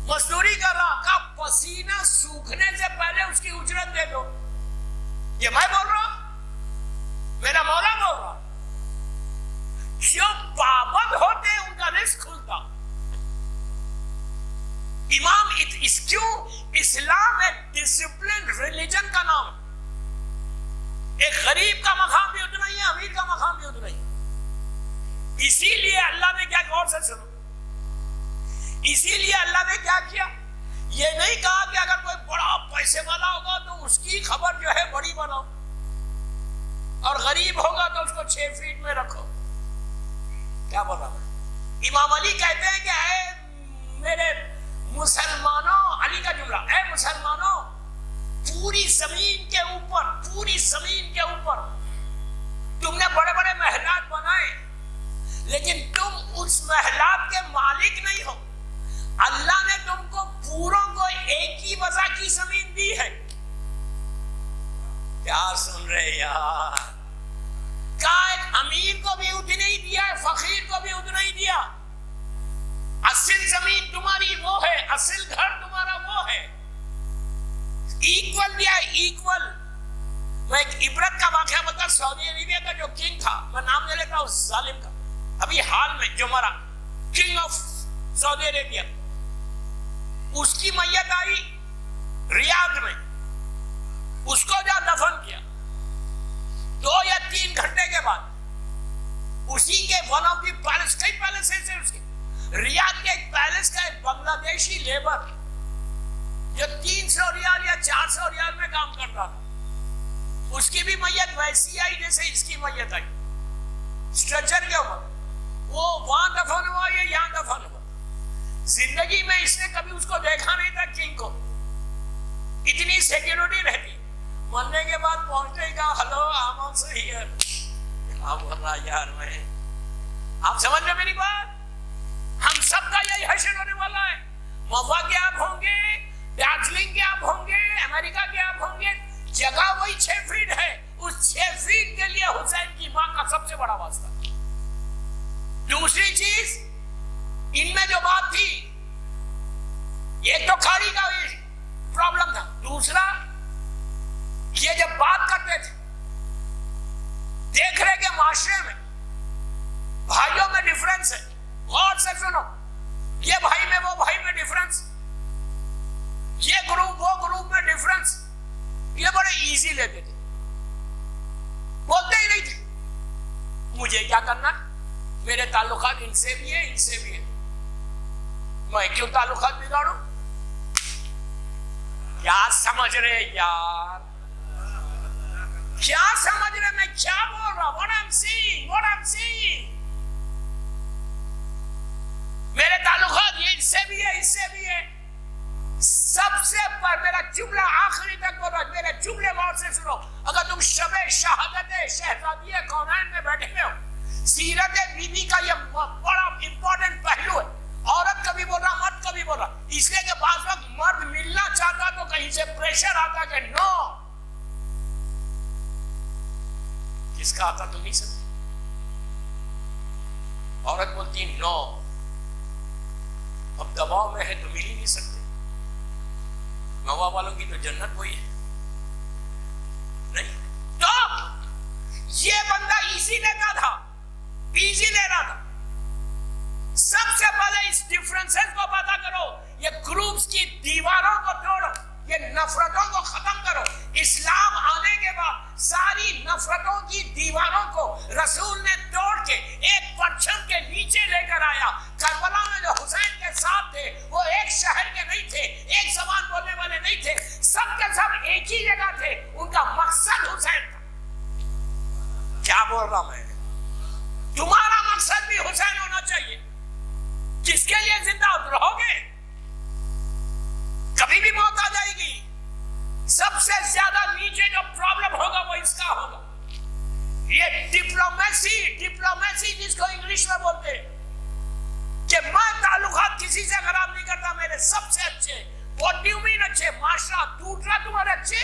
مزدوری کر رہا, کا پسینہ سوکھنے سے پہلے اس کی اجرت دے دو. یہ میں بول رہا ہوں, میرا مولا بول رہا. جو پابند ہوتے ہیں ان کا رزق کھلتا. امام اس کیوں اسلام ایک ڈسپلن ریلیجن کا نام ہے. ایک غریب کا مقام بھی اتنا ہی ہے, امیر کا مقام بھی اتنا ہی. اسی لیے اللہ نے کیا غور سنو. اسی لیے اللہ نے کیا کیا, یہ نہیں کہا کہ اگر کوئی بڑا پیسے والا ہوگا تو اس کی خبر جو ہے بڑی بناؤ, اور غریب ہوگا تو اس کو 6 فیٹ میں رکھو. کیا بول رہا ہے؟ امام علی کہتے ہیں کہ اے میرے مسلمانوں, علی کا جملہ, اے مسلمانوں, پوری زمین کے اوپر تم نے بڑے بڑے محلات بنائے, لیکن تم اس محلات کے مالک نہیں ہو. اللہ نے تم کو پوروں کو ایک ہی وضع کی زمین دی ہے. کیا سن رہے یار؟ ایک امیر کو بھی اتنا ہی دیا ہے, فقیر کو بھی اتنا ہی دیا. اصل زمین تمہاری وہ ہے, اصل گھر تمہارا وہ ہے. ایکول دیا ہے, ایکول. میں ایک عبرت کا واقعہ بتا, سعودی عربیہ کا جو کنگ تھا, میں نام لے لیتا ہوں اس ظالم کا, ابھی حال میں جو مرا, کنگ آف سعودی عربیہ, اس کی میت آئی ریاض میں, اس کو جا دفن کیا. 2 یا 3 گھنٹے کے بعد اسی کے ون آف دی پیلس, کئی پیلس ہیں اس کے, ریاض کے ایک پیلس کا ایک بنگلہ دیشی لیبر جو 300 ریال یا 400 ریال میں کام کرتا تھا, اس کی بھی میت ویسی آئی جیسے اس کی میت آئی, اسٹریچر کے اوپر. وہ وہاں دفن ہوا یا یہاں دفن ہوا. زندگی میں اس نے کبھی اس کو دیکھا نہیں تھا کنگ کو, اتنی سیکیورٹی رہتی. مرنے کے بعد پہنچنے کا, ہلو آم آلسو ہیئر. کیا بول رہا یار میں؟ آپ سمجھ رہے میری بات؟ ہم سب کا یہی حشر ہونے والا ہے. موفا کے آپ ہوں گے, دارجلنگ کے آپ ہوں گے, امریکہ کے آپ ہوں گے, جگہ وہی 6 فیٹ ہے. اس 6 فیٹ کے لیے حسین کی ماں کا سب سے بڑا واسطہ. دوسری چیز ان میں جو بات تھی, ایک تو کھاڑی کا پرابلم تھا, دوسرا یہ جب بات کرتے تھے دیکھ رہے کہ معاشرے میں بھائیوں میں ڈفرنس ہے. غور سے سنو, یہ بھائی میں وہ بھائی میں ڈفرنس, یہ گروپ وہ گروپ میں ڈفرنس, یہ بڑے ایزی لیتے تھے, بولتے ہی نہیں تھے مجھے کیا کرنا, میرے تعلقات ان سے بھی ہیں, ان سے بھی ہیں, میں کیوں تعلقات بگاڑوں. کیا سمجھ رہے یار؟ کیا سمجھ رہے میں کیا بول رہا ہوں؟ what I'm saying. میرے تعلقات یہ ان سے بھی ہے, اس سے بھی ہے. سب سے پر میرا جملہ آخری تک بول رہا, میرے جملے غور سے سنو. اگر تم شب شہادت شہزادی کونین میں بیٹھے ہوئے ہو, سیرت بی بی کا یہ بڑا امپورٹنٹ پہلو ہے. عورت کبھی بول رہا, مرد کبھی بول رہا, اس لیے کہ بعض وقت مرد ملنا چاہتا تو کہیں سے پریشر آتا کہ نو, کس کا آتا تو نہیں سکتی. عورت بولتی نو, اب دباؤ میں ہے تو مل ہی نہیں سکتے. نوا والوں کی تو جنت وہی ہے نہیں. تو یہ بندہ ایزی لیتا تھا, ایزی لے رہا تھا. سب سے پہلے اس ڈفرنسز کو پتا کرو, یہ گروپس کی دیواروں کو توڑو, یہ نفرتوں کو ختم کرو. اسلام آنے کے بعد ساری نفرتوں کی دیواروں کو رسول نے توڑ کے ایک پرچم کے نیچے لے کر آیا. کربلا میں جو حسین کے ساتھ تھے وہ ایک شہر کے نہیں تھے, ایک زبان بولنے والے نہیں تھے, سب کے سب ایک ہی جگہ تھے. ان کا مقصد حسین تھا. کیا بول رہا میں؟ تمہارا مقصد بھی حسین ہونا چاہیے. جس کے لیے زندہ رہو گے, کبھی بھی موت آ جائے گی. سب سے زیادہ نیچے جو پرابلم ہوگا وہ اس کا ہوگا. یہ ڈپلومیسی جس کو انگلش میں بولتے ہیں, کہ میں تعلقات کسی سے خراب نہیں کرتا, میرے سب سے اچھے. What do you mean اچھے؟ معاشرہ ٹوٹ رہا تمہارے اچھے.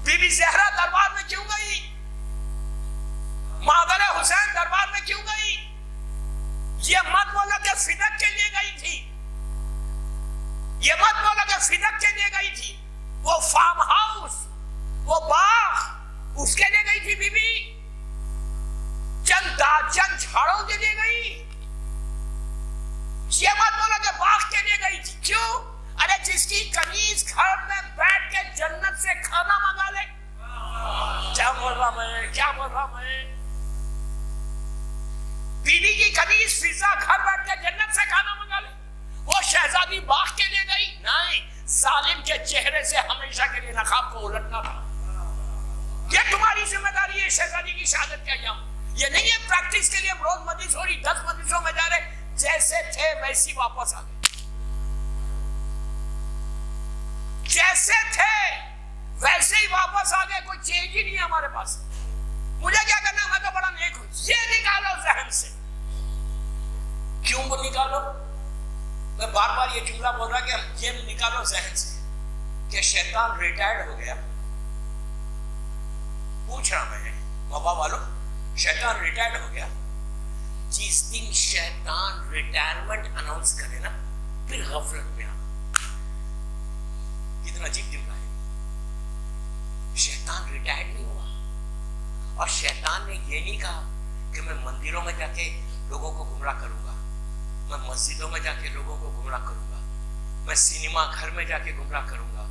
بی بی زہرا دربار میں کیوں گئی؟ مادر حسین دربار میں کیوں گئی؟ یہ مت بولا کہ فدق کے لیے گئی تھی, یہ مت بولا کہ فدق کے لیے گئی تھی. وہ فارم ہاؤس, وہ باغ, اس کے لیے گئی تھی بی بی. چند جھاڑوں کے لیے گئی. یہ مت بولا کہ باغ کے لیے گئی تھی. کیوں؟ ارے جس کی کنیز گھر میں بیٹھ کے جنت سے کھانا منگا لے. کیا بول رہا میں, کیا بول رہا میں؟ کی کنیز فضا گھر بیٹھ کے جنت سے کھانا منگا لے. وہ شہزادی باغ کے لیے گئی نہیں, ظالم کے چہرے سے ہمیشہ کے لیے نقاب کو الٹنا تھا. یہ تمہاری ذمہ داری ہے شہزادی کی شہادت کا ایام. یہ نہیں ہے پریکٹس کے لیے روز مجلس ہو رہی, 10 مجلسوں میں جا رہے, جیسے تھے ویسی واپس آ گئے, جیسے تھے ویسے ہی واپس آ گئے. کوئی چینج ہی نہیں ہے ہمارے پاس. مجھے کیا کرنا, میں تو بڑا نیک ہوں. یہ نکالو ذہن سے. کیوں وہ نکالو؟ میں بار بار یہ جملہ بول رہا کہ یہ نکالو ذہن سے کہ شیطان ریٹائرڈ ہو گیا. پوچھ رہا میں بابا والوں, شیطان ریٹائرڈ ہو گیا. جس دن شیطان ریٹائرمنٹ اناؤنس کرے نا, پھر غفلت میں آنا. کتنا عجیب جملہ ہے. شیطان ریٹائرڈ نہیں ہوا, اور شیطان نے یہ نہیں کہا کہ میں مندروں میں جا کے لوگوں کو گمراہ کروں گا, میں مسجدوں میں جا کے لوگوں کو گمراہ کروں گا, میں سینما گھر میں جا کے گمراہ کروں گا,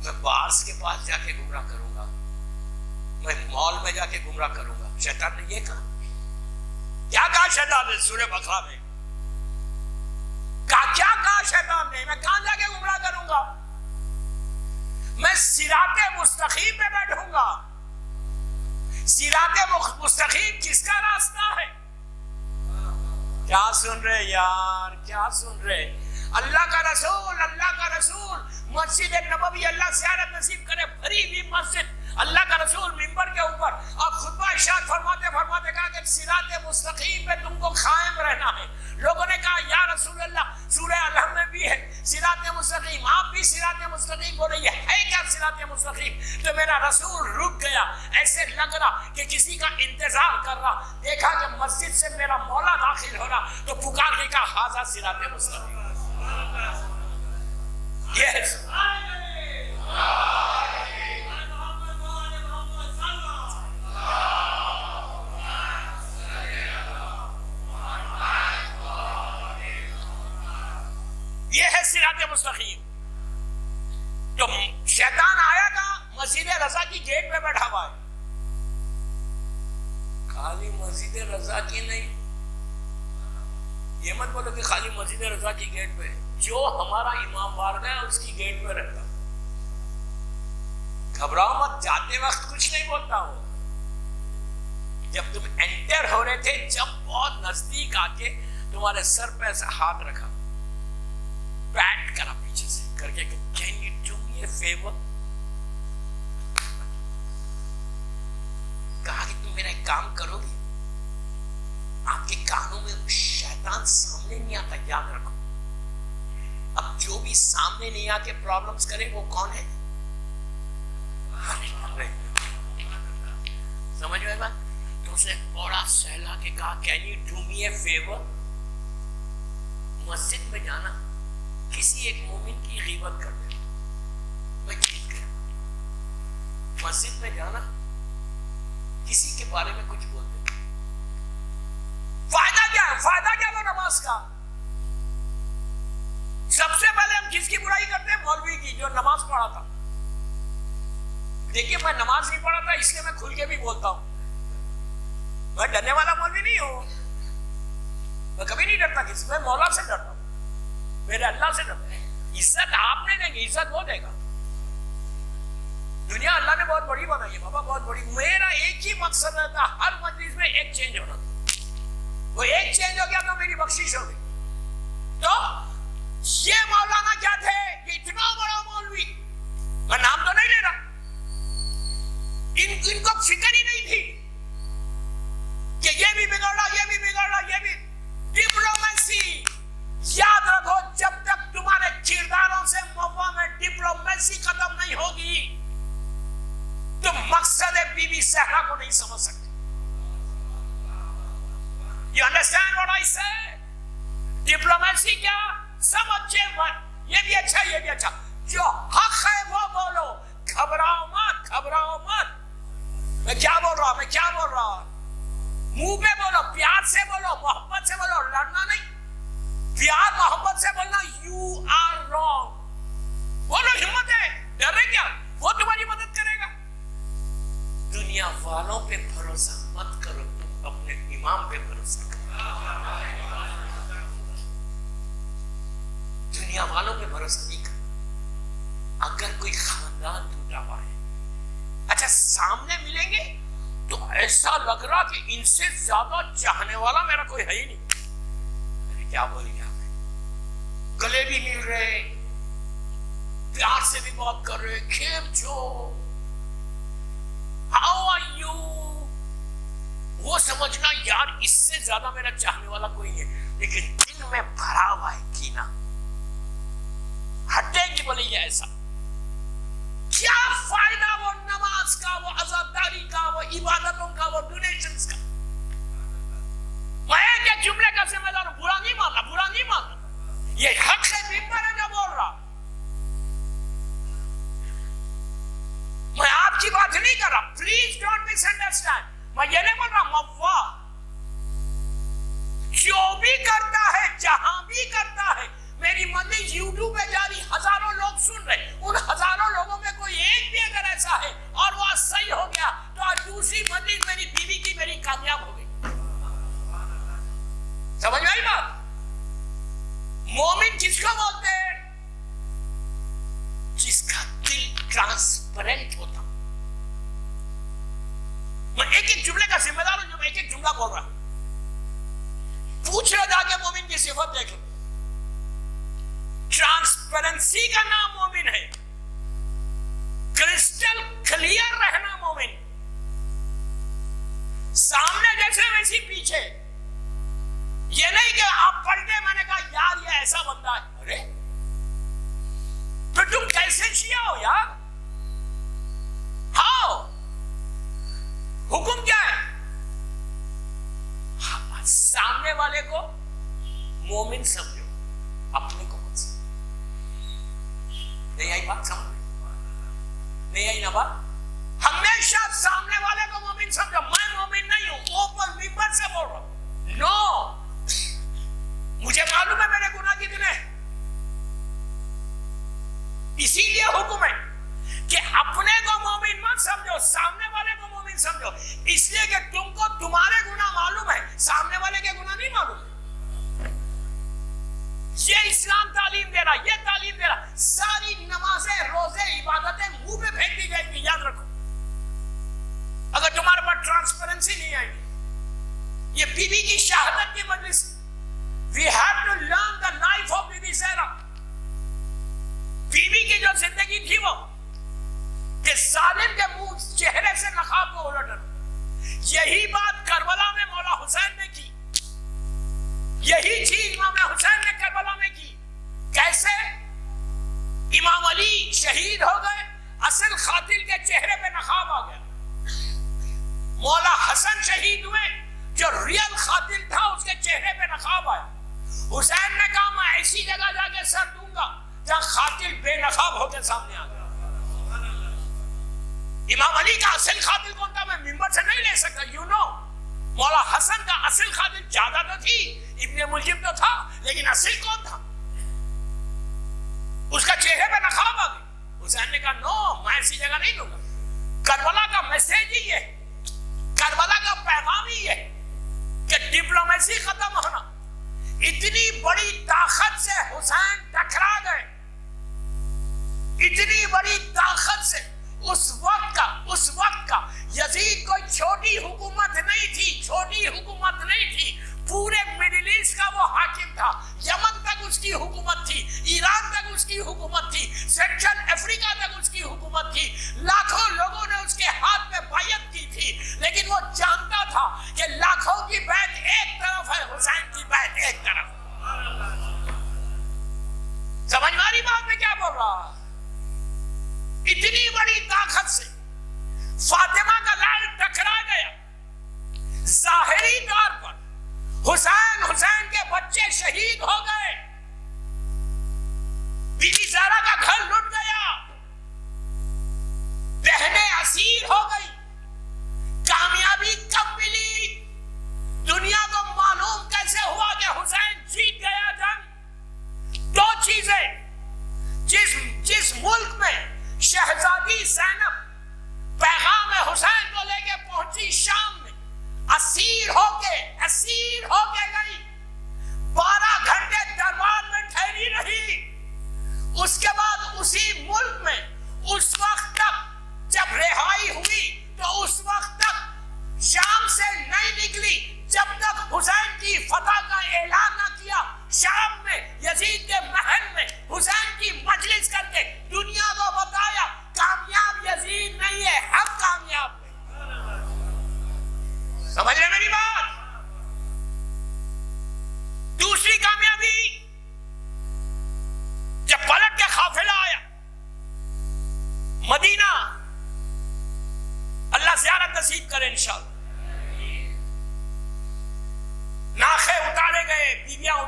میں بارز کے پاس جا کے گمراہ کروں گا, میں مال میں جا کے گمراہ کروں گا. شیطان نے یہ کہا. کیا کہا شیطان نے سورہ بقرہ میں؟ کیا کہا شیطان نے؟ میں کہاں جا کے گمراہ کروں گا؟ میں صراط مستقیم پہ بیٹھوں گا. صراط مستقیم کس کا راستہ ہے؟ کیا سن رہے یار, کیا سن رہے؟ اللہ کا رسول, اللہ کا رسول مسجد نبوی, اللہ زیارت نصیب کرے, بھری ہوئی مسجد, اللہ کا رسول منبر کے اوپر اور خطبہ ارشاد فرماتے فرماتے کہا کہ صراط مستقیم پہ تم کو قائم رہنا ہے. لوگوں نے کہا یا رسول اللہ سورہ الحم میں بھی ہے صراط مستقیم, آپ بھی صراط مستقیم بولے, یہ ہے کیا صراط مستقیم؟ تو میرا رسول رک گیا, ایسے لگ رہا کہ کسی کا انتظار کر رہا. دیکھا کہ مسجد سے میرا مولا داخل ہو رہا تو پکار کے کہا ھذا صراط مستقیم. Yes. یہ ہے صراط مستقیم. تو شیطان آیا تھا مسجد رضا کی گیٹ پہ بیٹھا ہوا ہے. خالی مسجد رضا کی نہیں, یہ مت بولو کہ خالی مسجد رضا کی گیٹ پہ, جو ہمارا امام وارد ہے اس کی گیٹ پہ رہتا. گھبراؤ مت, جاتے وقت کچھ نہیں بولتا ہوں. جب تم انٹر ہو رہے تھے, جب بہت نزدیک آ کے تمہارے سر پہ ایسا ہاتھ رکھا, پیٹ کرا پیچھے سے کر کے کہ can you do me a fever, کہا کہ تم میرا ایک کام کرو گی. آپ کے کانوں میں شیطان سامنے نہیں آتا, یاد رکھو. اب جو بھی سامنے نہیں آ کے پرابلمز کرے وہ کون ہے؟ سمجھ میں بات؟ تو اسے بڑا سہلا کے کہا can you do me a fever, مسجد میں جانا, کسی ایک مومن کی غیبت کر دے. میں جیت گیا. مسجد میں جانا, کسی کے بارے میں کچھ بول دے. فائدہ کیا ہے؟ فائدہ کیا وہ نماز کا؟ سب سے پہلے ہم کس کی برائی کرتے ہیں؟ مولوی کی, جو نماز پڑھا تھا. دیکھیے میں نماز نہیں پڑھا تھا اس لیے میں کھل کے بھی بولتا ہوں. میں ڈرنے والا مولوی نہیں ہوں, میں کبھی نہیں ڈرتا کسی, میں مولا سے ڈرتا ہوں, میرے اللہ سے ڈرتا ہوں. عزت آپ نہیں دیں گے, عزت وہ دے گا. دنیا اللہ نے بہت بڑی بنائی ہے بابا, بہت بڑی. میرا ایک ہی مقصد رہتا, ہر مجلس میں ایک چینج ہونا. وہ ایک چینج ہو گیا تو میری بخشش ہو گئی. تو یہ مولانا کیا تھے؟ یہ اتنا بڑا مولوی, میں نام تو نہیں لے رہا, ان کو فکر ہی نہیں تھی کہ یہ بھی بگڑ رہا, یہ بھی بگڑ رہا, یہ بھی. ڈپلومیسی یاد رکھو, جب تک تمہارے کرداروں سے موا میں ڈپلومیسی ختم نہیں ہوگی تم مقصد بی بی صحرا کو نہیں سمجھ سکتے. You understand what I say? Diplomacy کیا؟ سب اچھے, یہ بھی اچھا, یہ بھی اچھا. جو حق ہے وہ بولو, گھبراؤ مت, گھبراؤ مت. میں کیا بول رہا, میں کیا بول رہا, منہ پہ بولو, پیار سے بولو, محبت سے بولو, لڑنا نہیں. پیار محبت سے بولنا. You are wrong. بولو, ہمت ہے, ڈر رہے کیا؟ وہ تمہاری مدد کرے گا. دنیا والوں پہ بھروسہ مت کرو, تم اپنے امام پہ بھروسہ کرو. ایسا لگ رہا کہ ان سے زیادہ چاہنے والا میرا کوئی ہے ہی نہیں. کیا بول گیا, گلے بھی مل رہے, پیار سے بھی بات کر رہے, کھیل چھو, ہاؤ آر یو, وہ سمجھنا یار اس سے زیادہ میرا چاہنے والا کوئی نہیں ہے. لیکن دل میں بھرا ہوا ہے کینہ, ہٹے گی بولے یہ ایسا. کیا فائدہ وہ نماز کا, وہ عزاداری کا, وہ عبادتوں کا, وہ ڈونیشنز کا. میں ایک جملے کا ذمہ دار ہوں, برا نہیں ماننا, برا نہیں ماننا, یہ حق سے ممبر ہے جو بول رہا. میں آپ کی بات نہیں کر رہا, پلیز ڈونٹ مس انڈرسٹینڈ. میں یہ نہیں بول رہا موا, جو بھی کرتا ہے, جہاں بھی کرتا ہے, میری مندی یوٹیوب پہ جاری, ہزاروں لوگ سن رہے, ان ہزاروں لوگوں میں کوئی ایک بھی اگر ایسا ہے اور وہ صحیح ہو گیا تو آج دوسری مندی میری بیوی کی میری کامیاب ہو گئی. سمجھ میں آئی بات؟ مومن کس کو بولتے ہیں؟ جس کا دل ٹرانسپیرنٹ ہوتا. میں ایک ایک جملے کا ذمہ دار ہوں جو میں ایک ایک جملہ بول رہا ہوں. پوچھ رہا جا کے مومن کی صفت دیکھو. ٹرانسپیرنسی کا نام مومن ہے, کرسٹل کلیئر رہنا مومن, سامنے جیسے ویسی پیچھے. یہ نہیں کہ آپ پلٹے, میں نے کہا یار یہ ایسا بندہ ہے, ارے پھر تم کیسے شیعہ ہو یار؟ ہاؤ, حکم کیا ہے؟ سامنے والے کو مومن سمجھو, اپنے کو مت سمجھو. نہیں آئی بات سمجھ؟ نہیں آئی نا بات؟ ہمیشہ سامنے والے کو مومن سمجھو. میں مومن نہیں ہوں, اوپر ممبر سے بول رہا ہوں. نو, مجھے معلوم ہے میرے گناہ کتنے ہیں, اسی لیے حکم ہے کہ اپنے کو مومن مت سمجھو, سامنے والے کو مومن سمجھو. اس لیے کہ تم کو تمہارے گناہ معلوم ہے, سامنے والے کے گناہ نہیں معلوم. یہ اسلام تعلیم دے رہا, یہ تعلیم دے رہا. ساری نمازیں, روزے, عبادتیں منہ پہ پھینک دی جائیں گی, یاد رکھو. اگر تمہارے پاس ٹرانسپیرنسی نہیں آئے گی. یہ بی بی کی شہادت کی مجلس, we have to learn the life of Bibi Zahra. بی بی کی جو زندگی تھی وہ کہ ظالم کے منہ چہرے سے نقاب کو الٹنا. یہی بات کربلا میں مولا حسین نے کی, یہی چیز امام حسین نے کربلا میں کی. کیسے؟ امام علی شہید ہو گئے, اصل قاتل کے چہرے پہ نقاب آ گیا. مولا حسن شہید ہوئے, جو ریل قاتل تھا اس کے چہرے پہ نقاب آیا. حسین نے کہا میں ایسی جگہ جا کے سر دوں گا جہاں قاتل بے نقاب ہو کے سامنے آ گیا. امام علی کا اصل قاتل کون تھا میں ممبر سے نہیں لے سکتا, یو نو. مولا حسن کا اصل قاتل زیادہ تو تھی, ابن ملجم تو تھا, لیکن اصل کون تھا؟ اس کا چہرے پہ نقاب آ گئی. حسین نے کہا نو, میں ایسی جگہ نہیں دوں گا. کربلا کا میسج ہی ہے, کربلا کا پیغام ہی ہے کہ ڈپلومیسی ختم ہونا. اتنی بڑی طاقت سے حسین ٹکرا گئے, اتنی بڑی طاقت سے. اس وقت کا یزید کوئی چھوٹی حکومت نہیں تھی, چھوٹی حکومت نہیں تھی. پورے مڈل ایسٹ کا وہ حاکم تھا. یمن تک اس کی حکومت تھی, ایران تک اس کی حکومت تھی, سینٹرل افریقہ تک اس کی حکومت تھی. لاکھوں لوگوں نے اس کے ہاتھ میں بیعت کی تھی, لیکن وہ جانتا تھا کہ لاکھوں کی بیعت ایک طرف ہے, حسین کی بیعت ایک طرف. سمجھ میں آ رہی بات میں کیا بول رہا؟ اتنی بڑی طاقت سے فاطمہ کا لال ٹکرا گیا. ظاہری طور پر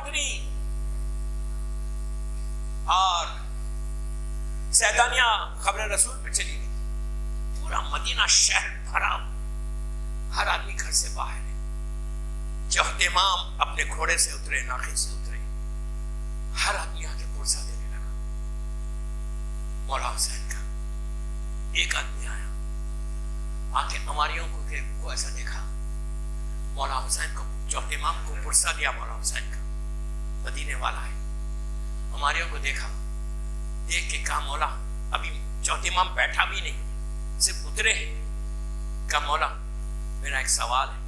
اتری اور سیدانیہ خبر رسول پہ چلی گئی. پورا مدینہ شہر بھرا, ہر آدمی گھر سے باہر ہے. جب امام اپنے گھوڑے سے اترے, ناقے سے اترے, ہر آدمی آ کے پرسہ دینے لگا. مولا حسین کا ایک آدمی آیا, آ کے ہماریوں کو ایسا دیکھا, مولا حسین کو, چوتھے امام کو پرسہ دیا مولا حسین کا, مدینے والا ہے. ہماریوں کو دیکھا, دیکھ کے کہا مولا, ابھی چوتھے امام بیٹھا بھی نہیں, صرف اترے. کہا مولا میرا ایک سوال ہے.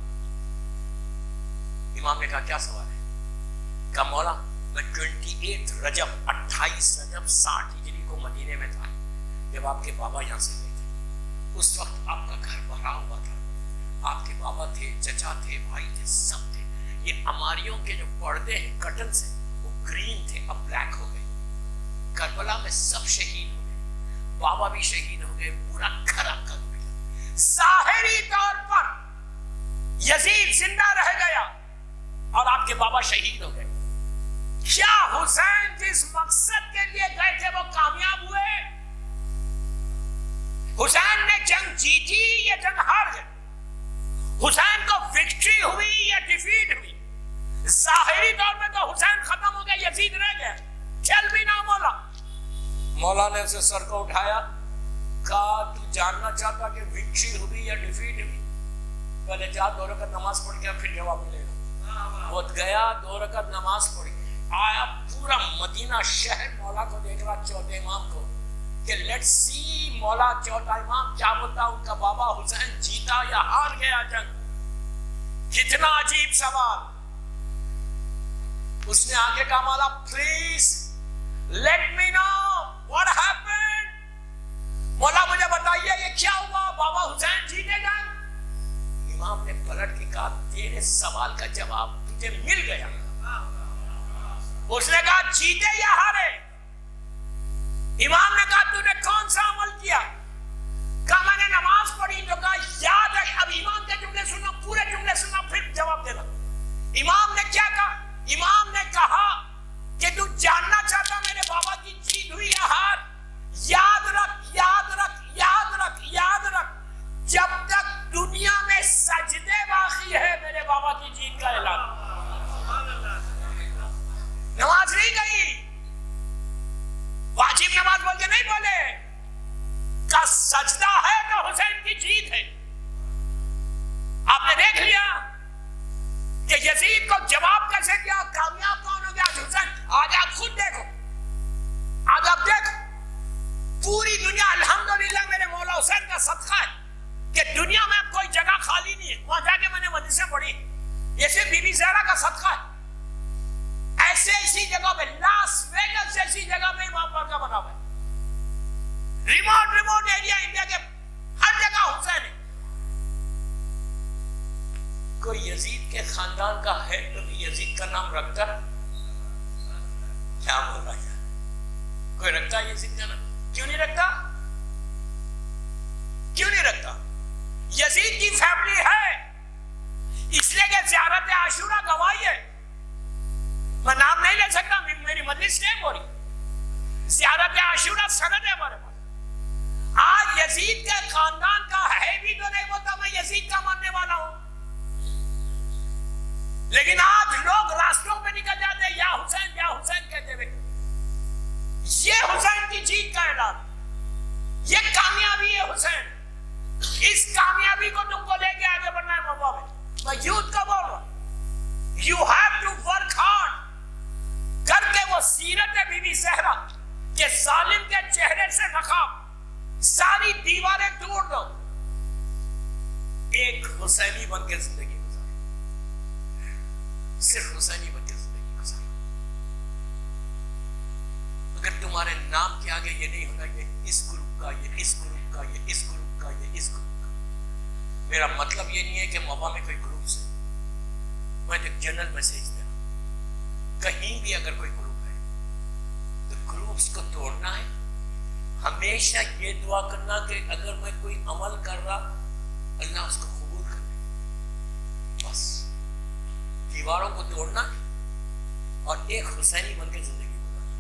امام نے کہا کیا سوال ہے؟ کہا مولا میں 28 رجب 28 رجب 60 ہجری کو مدینے میں تھا جب آپ کے بابا یہاں سے گئے تھے. اس وقت آپ کا گھر بھرا ہوا تھا, آپ کے بابا تھے, چچا تھے, بھائی تھے, سب تھے. یہ اماریوں کے جو پردے ہیں کٹن سے, وہ گرین تھے, اب بلیک ہو گئے. کربلا میں سب شہید ہو گئے, بابا بھی شہید ہو گئے, پورا گھر آپ کا ڈوب گیا. ظاہری طور پر یزید زندہ رہ گیا اور آپ کے بابا شہید ہو گئے. کیا حسین جس مقصد کے لیے گئے تھے وہ کامیاب ہوئے؟ حسین نے جنگ جیتی یا جنگ ہار گئے؟ حسین کو وکٹری ہوئی یا ڈیفیٹ ہوئی؟ ظاہری طور میں تو حسین ختم ہو گیا, یزید رہ گیا. چل بھی نہ مولا. مولا نے اسے سر کو اٹھایا, کہا تو جاننا چاہتا کہ وکٹری ہوئی یا ڈیفیٹ ہوئی؟ پہلے جا 2 رکعت نماز پڑھ کے پھر جواب ملے گا. وہ گیا 2 رکعت نماز پڑھی, آیا, پورا مدینہ شہر مولا کو دیکھ رہا, چوتھے امام کو, کہ لیٹ سی مولا چوتھا امام کیا بولتا, ان کا بابا حسین جیتا یا ہار گیا جنگ. کتنا عجیب سوال. اس نے آگے کہا مولا please let me know what happened. مولا مجھے بتائیے یہ کیا ہوا, بابا حسین جیتے جنگ؟ امام نے پلٹ کے کہا تیرے سوال کا جواب تجھے مل گیا. اس نے کہا جیتے یا ہارے؟ امام نے کہا تو نے کون سا عمل کیا؟ کہا میں نے نماز پڑھی. تو کہا یاد ہے, اب امام کے جملے سنو, پورے جملے سنو, پھر جواب دینا. امام نے کیا کہا؟ امام نے کہا کہ تو جاننا چاہتا میرے بابا کی جیت ہوئی یا ہار؟ یاد رکھ, یاد رکھ, یاد رکھ, یاد رکھ, جب تک دنیا میں سجدے باقی ہے میرے بابا کی جیت کا اعلان. نماز نہیں گئی, واجب نماز بول کے نہیں بولے, کا سجدہ ہے تو حسین کی جیت ہے. آپ نے دیکھ لیا کہ یزید کو جواب کیسے کیا, کامیاب کون ہو گیا؟ حسین. آج آپ خود دیکھو, آج آپ دیکھو, پوری دنیا الحمدللہ میرے مولا حسین کا صدقہ ہے کہ دنیا میں کوئی جگہ خالی نہیں ہے. وہاں جا کے میں نے حدیثیں پڑھی, یہ صرف بی بی زہرا کا صدقہ ہے. ایسے اسی جگہ پہ, لاس ویگس جیسی جگہ پہ امام باقا بنا ہوا ہے. ریموٹ ایریا انڈیا کے ہر جگہ حسین ہے. کوئی یزید کے خاندان کا ہے تو بھی یزید کا نام رکھتا ہے؟ کیا بول رہا ہے, کوئی رکھتا ہے یزید کا نام؟ کیوں نہیں رکھتا, کیوں نہیں رکھتا؟ یزید کی فیملی ہے, اس لیے کہ زیارت عاشورہ گواہی ہے. میں نام نہیں لے سکتا, میری مجلس نہیں ہو رہی. زیارت عاشورہ سند ہے ہمارے پاس. آج یزید کے خاندان کا ہے بھی تو نہیں بولتا میں یزید کا ماننے والا ہوں, لیکن آج لوگ راستوں پہ نکل جاتے ہیں یا حسین کہتے ہوئے. یہ حسین کی جیت کا اعلان, یہ کامیابی ہے حسین. اس کامیابی کو تم کو لے کے آگے بڑھنا ہے ماما میں. میں یوتھ کا بول رہا ہوں, you have to work hard. کر کے وہ سیرت بی بی زہرا کہ ظالم کے چہرے سے نقاب, ساری دیواریں توڑ دو, ایک حسینی بن کے زندگی گزارو, صرف حسینی بن کے زندگی گزارو. اگر تمہارے نام کے آگے یہ نہیں ہونا یہ اس گروپ کا, یہ اس گروپ کا, یہ اس گروپ کا, یہ اس گروپ کا. میرا مطلب یہ نہیں ہے کہ موبا میں کوئی گروپ سے, میں ایک جنرل میسج دے رہا ہوں. کہیں بھی اگر کوئی گروپ ہے تو گروپس کو توڑنا ہے. ہمیشہ یہ دعا کرنا کہ اگر میں کوئی عمل کر رہا اللہ اس کو قبول کر لے. بس دیواروں کو توڑنا, اور ایک حسینی بن کے زندگی گزاری.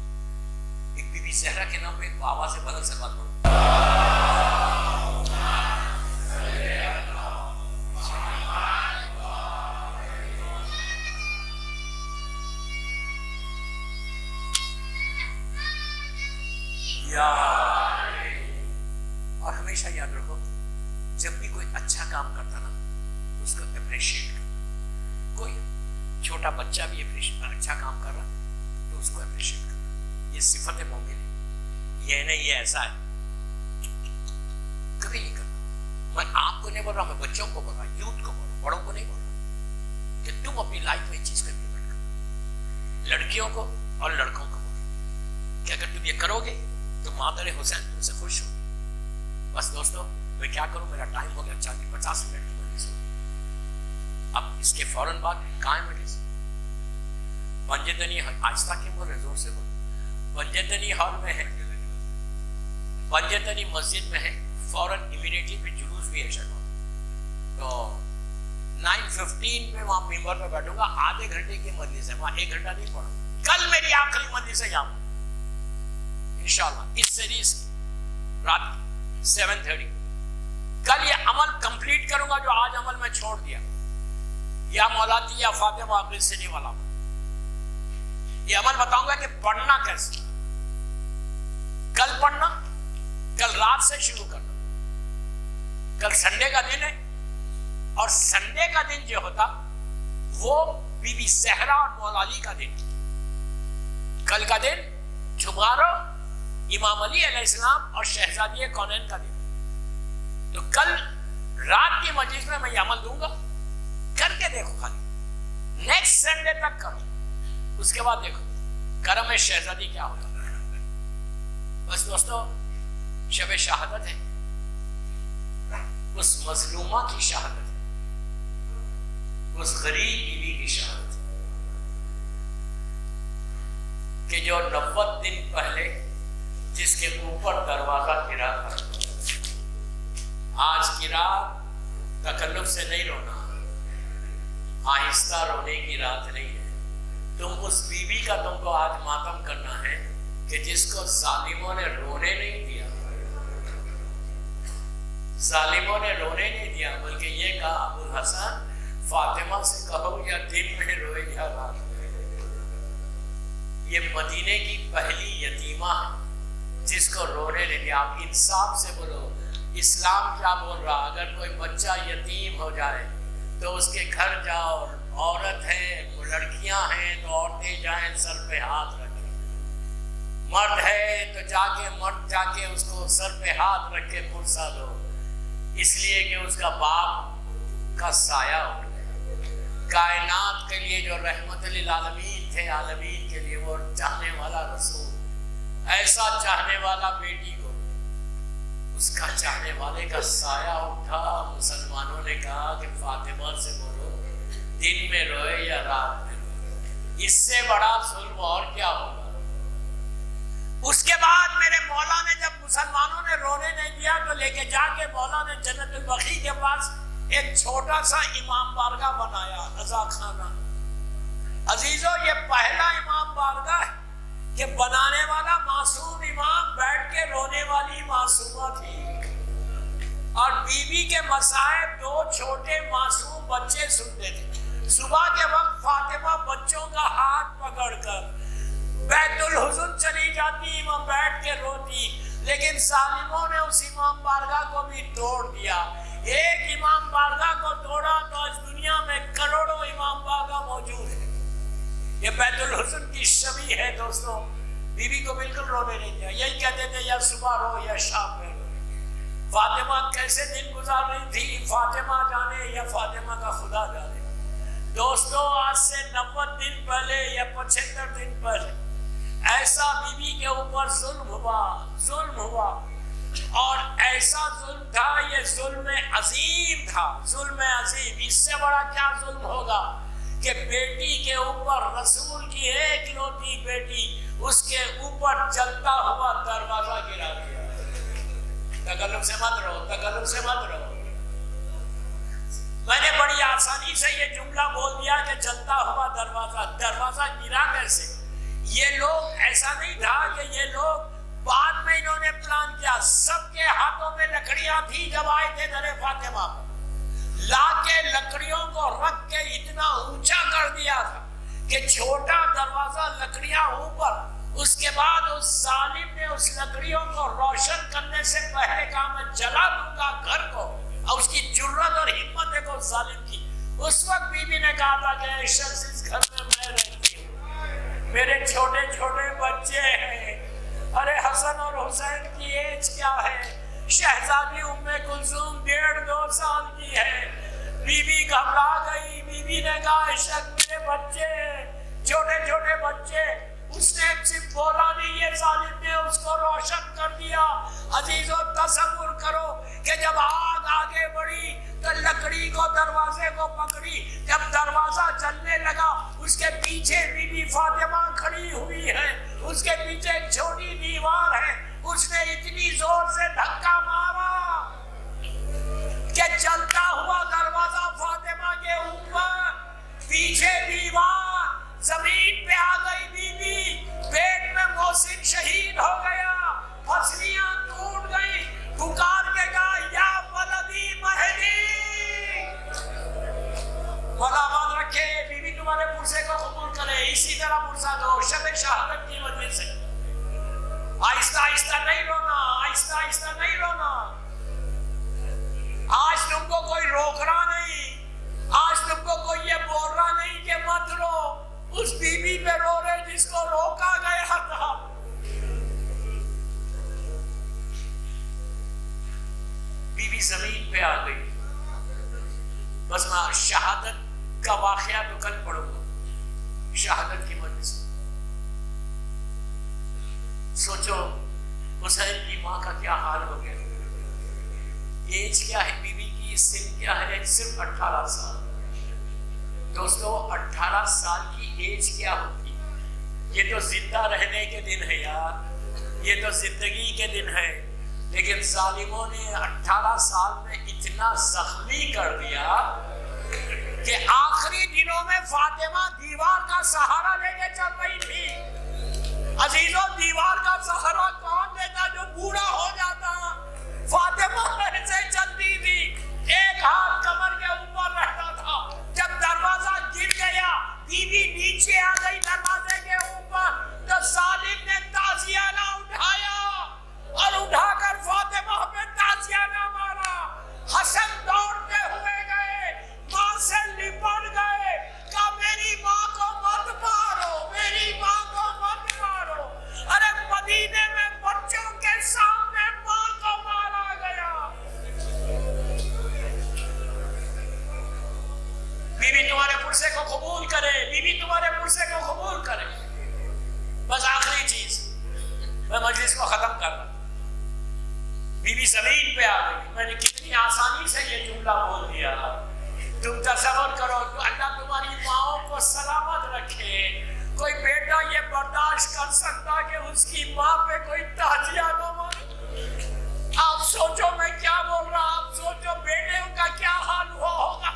ایک بی بی زہرا کے نام پہ ایک بابا سے بدل سلوات پڑھو. اور ہمیشہ یاد رکھو جب بھی کوئی اچھا کام کرتا نا اس کو اپریشیٹ کرو. کوئی چھوٹا بچہ بھی اچھا کام کر رہا تو اس کو اپریشیٹ کرو. یہ صفت مومن ہے. یہ نہیں یہ ایسا ہے کبھی نہیں کرنا. میں آپ کو نہیں بول رہا, میں بچوں کو بول رہا, یوتھ کو بول رہا, بڑوں کو نہیں بول رہا کہ تم اپنی لائف میں چیز کو امپلیمنٹ کرو. لڑکیوں کو اور لڑکوں کو بول رہا کہ اگر تم یہ کرو گے تو مادر حسین تم سے خوش ہوگی. بس دوستو میں کیا کروں, میرا ٹائم ہو گیا, 40-50 منٹ کی مجلس ہو. اب اس کے فوراً بعد کہاں ہے مجلس؟ پنجتنی, آہستہ کیوں بول رہے, زور سے بول. پنجتنی ہال میں ہے, پنجتنی مسجد میں ہے. فوراً امیڈیٹلی پہ جلوس بھی ہے شاید. تو 9:15 پہ وہاں ممبر پہ بیٹھوں گا. آدھے گھنٹے کی مجلس ہے, وہاں 1 گھنٹہ نہیں پڑھوں. کل میری آخری مجلس ہے یہاں انشاءاللہ اس سیریز کی, رات کی 7:30. کل یہ عمل کمپلیٹ کروں گا جو آج عمل میں چھوڑ دیا, یا مولاتی یا فاطمہ عقل سے نہیں والا. یہ عمل بتاؤں گا کہ پڑھنا کیسے. کل پڑھنا, کل رات سے شروع کرنا. کل سنڈے کا دن ہے, اور سنڈے کا دن جو ہوتا وہ بی بی زہرا اور مولا علی کا دن. کل کا دن جمعہ امام علی علیہ السلام اور شہزادی کونین کا دن. تو کل رات کی مجلس میں یہ عمل دوں گا, کر کے دیکھو. خالی نیکسٹ سنڈے تک کرو, اس کے بعد دیکھو کرم شہزادی کیا ہوگا. بس دوستو شب شہادت ہے, اس مظلومہ کی شہادت ہے, اس غریب بیوی کی شہادت ہے کہ جو 90 دن پہلے جس کے اوپر دروازہ گرا تھا. آج کی رات تکلف سے نہیں رونا, آہستہ رونے کی رات نہیں ہے. تم اس بیوی کا تم کو آج ماتم کرنا ہے کہ جس کو ظالموں نے رونے نہیں دیا. ظالموں نے رونے نہیں دیا, بلکہ یہ کہا ابو الحسن فاطمہ سے کہو یا دن میں روئے یا رات میں. یہ مدینے کی پہلی یتیمہ ہے جس کو رونے نہیں دیا. آپ انصاف سے بولو, اسلام کیا بول رہا؟ اگر کوئی بچہ یتیم ہو جائے تو اس کے گھر جاؤ, عورت ہے, لڑکیاں ہیں تو عورتیں جائیں سر پہ ہاتھ رکھیں, مرد ہے تو مرد جا کے اس کو سر پہ ہاتھ رکھ کے پرسا دو, اس لیے کہ اس کا باپ کا سایہ ہو گیا. کائنات کے لیے جو رحمت للعالمین تھے, عالمین کے لیے وہ چاہنے والا رسول, ایسا چاہنے والا بیٹی کو اس کا چاہنے والے کا سایہ اٹھا. مسلمانوں نے کہا کہ فاطمہ سے بولو دن میں روئے یا رات میں روئے. اس سے بڑا ظلم اور کیا ہوگا؟ اس کے بعد میرے مولا نے جب مسلمانوں نے رونے نہیں دیا تو لے کے جا کے مولا نے جنت البقیع کے پاس ایک چھوٹا سا امام بارگاہ بنایا, رضا خانہ. عزیزو یہ پہلا امام بارگاہ ہے کہ بنانے والا معصوم امام بیٹھ کے رونے والی معصومہ تھی, اور بیوی کے مصائب 2 چھوٹے معصوم بچے سنتے تھے. صبح کے وقت فاطمہ بچوں کا ہاتھ پکڑ کر بیت الحزن چلی جاتی, امام بیٹھ کے روتی, لیکن ظالموں نے اس امام بارگاہ کو بھی توڑ دیا. ایک امام بارگاہ کو توڑا تو آج دنیا میں کروڑوں امام بارگاہ موجود ہیں. یہ بیت الحزن کی شبیہ ہے دوستوں. بیوی کو بالکل رونے نہیں دیا, یہی کہتے تھے یا صبح رو یا شام میں رو. فاطمہ کیسے دن گزار رہی تھی فاطمہ جانے یا فاطمہ کا خدا جانے. دوستوں آج سے 90 دن پہلے یا 75 دن پہلے ایسا بیوی کے اوپر ظلم ہوا, اور ایسا ظلم تھا, یہ ظلم عظیم تھا, ظلم عظیم. اس سے بڑا کیا ظلم ہوگا کہ بیٹی کے اوپر, رسول کی ایک لوٹی بیٹی, اس کے اوپر چلتا ہوا دروازہ گرا دیا. تکلف سے مت رہو, تکلف سے مت رہو. میں نے بڑی آسانی سے یہ جملہ بول دیا کہ چلتا ہوا دروازہ گرا کیسے؟ یہ لوگ ایسا نہیں تھا کہ یہ لوگ بعد میں انہوں نے پلان کیا، سب کے ہاتھوں میں لکڑیاں تھی جب آئے تھے در فاطمہ پر، لا کے لکڑیوں کو رکھ کے اتنا اونچا کر دیا تھا کہ چھوٹا دروازہ لکڑیاں اوپر، اس کے بعد اس ظالم نے اس لکڑیوں کو روشن کرنے سے پہلے کہا میں جلا دوں گا گھر کو، اور اس کی جرت اور ہمت دیکھو اس ظالم کی۔ اس وقت بی بی نے کہا تھا کہ اے شخص اس گھر میں میں رہتی ہوں، میرے چھوٹے چھوٹے بچے ہیں، ارے حسن اور حسین کی ایج کیا ہے، شہزادی ام کلثوم 1.5-2 سال کی ہے۔ بی بی گھبرا گئی، بی بی نے کہا اے شخص میرے بچے ہیں، چھوٹے چھوٹے بچے۔ اس نے صرف بولا نہیں، یہ ظالم نے اس کو روشن کر دیا۔ عزیزو تصور کرو کہ جب آگ آگے بڑھی تو لکڑی کو دروازے کو پکڑی، جب دروازہ جلنے لگا اس کے پیچھے بی بی فاطمہ کھڑی ہوئی ہے، اس کے پیچھے ایک چھوٹی دیوار ہے، اس نے اتنی زور سے دھکا مارا کہ چلتا ہوا دروازہ فاطمہ کے اوپر، پیچھے دیوار، زمین پہ آ گئی بی بی، پیٹ میں محسن شہید ہو گیا، پسلیاں ٹوٹ گئی، پکار کے کہا یا ولدی مہدی۔ مولا آباد رکھے، بی بی تمہارے پرسے کو قبول کرے، اسی طرح پرسا دو شب شہادت کی وجہ سے۔ آہستہ آہستہ نہیں رونا، آہستہ آہستہ نہیں رونا، آج تم کو کوئی روک رہا نہیں، آج تم کو کوئی یہ بول رہا نہیں کہ مت رو، اس بی بی پہ رو رہے جس کو روکا گیا تھا۔ بی بی زمین پہ آ گئی۔ بس میں شہادت کا واقعہ تو کل پڑھوں گا، شہادت کی مجلس۔ سوچو حسین کی ماں کا کیا حال ہو گیا، ایج کیا ہے بی بی کی، سن کیا ہے، صرف 18 سال۔ دوستو 18 سال کی ایج کیا ہوتی، یہ تو زندہ رہنے کے دن ہے یار، یہ تو زندگی کے دن ہے، لیکن ظالموں نے 18 سال میں اتنا زخمی کر دیا کہ آخری دنوں میں فاطمہ دیوار کا سہارا لے کے چل رہی تھی۔ عزیزوں دیوار کا سہارا کون لیتا جو بوڑھا ہو جاتا، فاطمہ ایسے چلتی تھی، ایک ہاتھ کمر کے اوپر رہتا تھا۔ جب دروازہ گر گیا، بی بی نیچے آ گئی دروازے کے اوپر، تو ظالم نے تازیانہ اٹھایا اور اٹھا کر فاطمہ پہ تازیانہ مارا۔ حسن دوڑتے ہوئے گئے، ماں سے لپٹ گئے، کہا میری ماں کو مت مارو، میری ماں کو مت مارو۔ ارے مدینے میں بچوں کے سامنے ماں کو مارا گیا۔ بی بی تمہارے پرسے کو قبول کرے، بی بی تمہارے پرسے کو قبول کرے۔ بس آخری چیز میں مجلس کو ختم کر رہا ہوں۔ بی بی زمین پہ آ گئی، میں نے کتنی آسانی سے یہ جملہ بول دیا۔ تم تصور کرو کہ اللہ تمہاری ماؤں کو سلامت رکھے، کوئی بیٹا یہ برداشت کر سکتا کہ اس کی ماں پہ کوئی تعزیہ نہ مارے؟ آپ سوچو میں کیا بول رہا، آپ سوچو بیٹے کا کیا حال ہوا ہوگا۔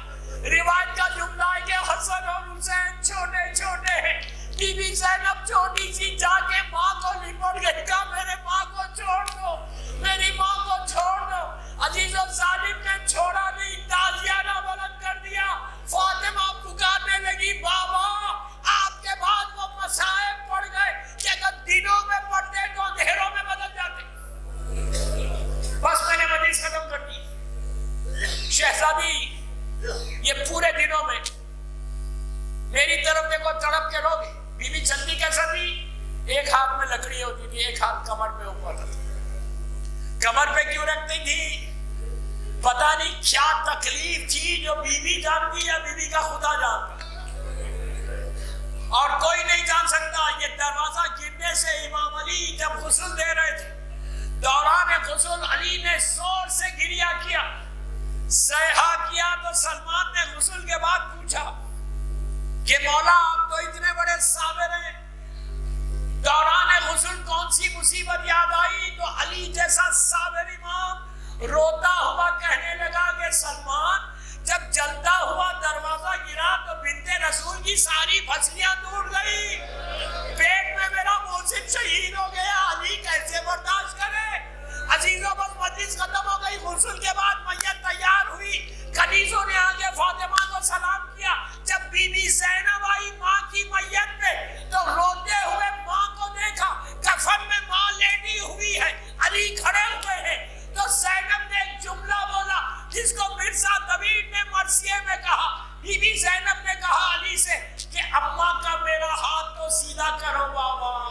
روایت کا جملہ ہے کہ حسن اور حسین چھوٹے چھوٹے ہیں، بی بی زینب چھوٹی سی جا کے ماں کو لپٹ گئی، کہا میرے ماں کو چھوڑ دو، میری ماں کو چھوڑ دو۔ عزیزو ظالم نے چھوڑا نہیں، تازیانہ بلند کر دیا۔ فاطمہ پکارنے لگی بابا، آپ کے بعد وہ مصائب پڑ گئے کہ اگر دنوں میں پڑتے تو اندھیروں میں بدل جاتے۔ بس میں نے مجلس ختم کر دی۔ شہزادی یہ پورے دنوں میں میری طرف دیکھو تڑپ کے روگی۔ بی بی چلتی کیسا تھی، ایک ہاتھ میں لکڑی ہوتی تھی، ایک ہاتھ کمر پہ اوپر تھا۔ کمر پہ کیوں رکھتی تھی؟ پتہ نہیں کیا تکلیف تھی جو بی بی جانتی یا بی بی کا خدا جانتا، اور کوئی نہیں جان سکتا۔ یہ دروازہ گرنے سے امام علی جب غسل دے رہے تھے، دوران غسل علی نے زور سے گریہ کیا، صیحہ کیا، تو سلمان نے غسل کے بعد پوچھا کہ مولا آپ تو اتنے بڑے صابر ہیں، دوران غسل کون سی مصیبت یاد آئی؟ تو علی جیسا صابر امام روتا ہوا کہنے لگا کہ سلمان جب جلتا ہوا دروازہ گرا تو بنت رسول کی ساری پھسلیاں ٹوٹ گئی، پیٹ میں شہید ہو گیا، علی کیسے برداشت کرے؟ عزیزوں بس مجلس ختم ہو گئی، غسل کے بعد میت تیار ہوئی، کنیزوں نے آگے فاطمہ کو سلام کیا۔ جب بی بی زینب آئی ماں کی میت پہ تو روتے ہوئے ماں کو دیکھا، کفن میں ماں لیٹی ہوئی ہے، علی کھڑے ہوئے ہیں، تو زینب نے ایک جملہ بولا جس کو مرزا طویل نے مرثیے میں کہا۔ بی بی زینب نے کہا علی سے کہ اماں کا میرا ہاتھ تو سیدھا کرو بابا۔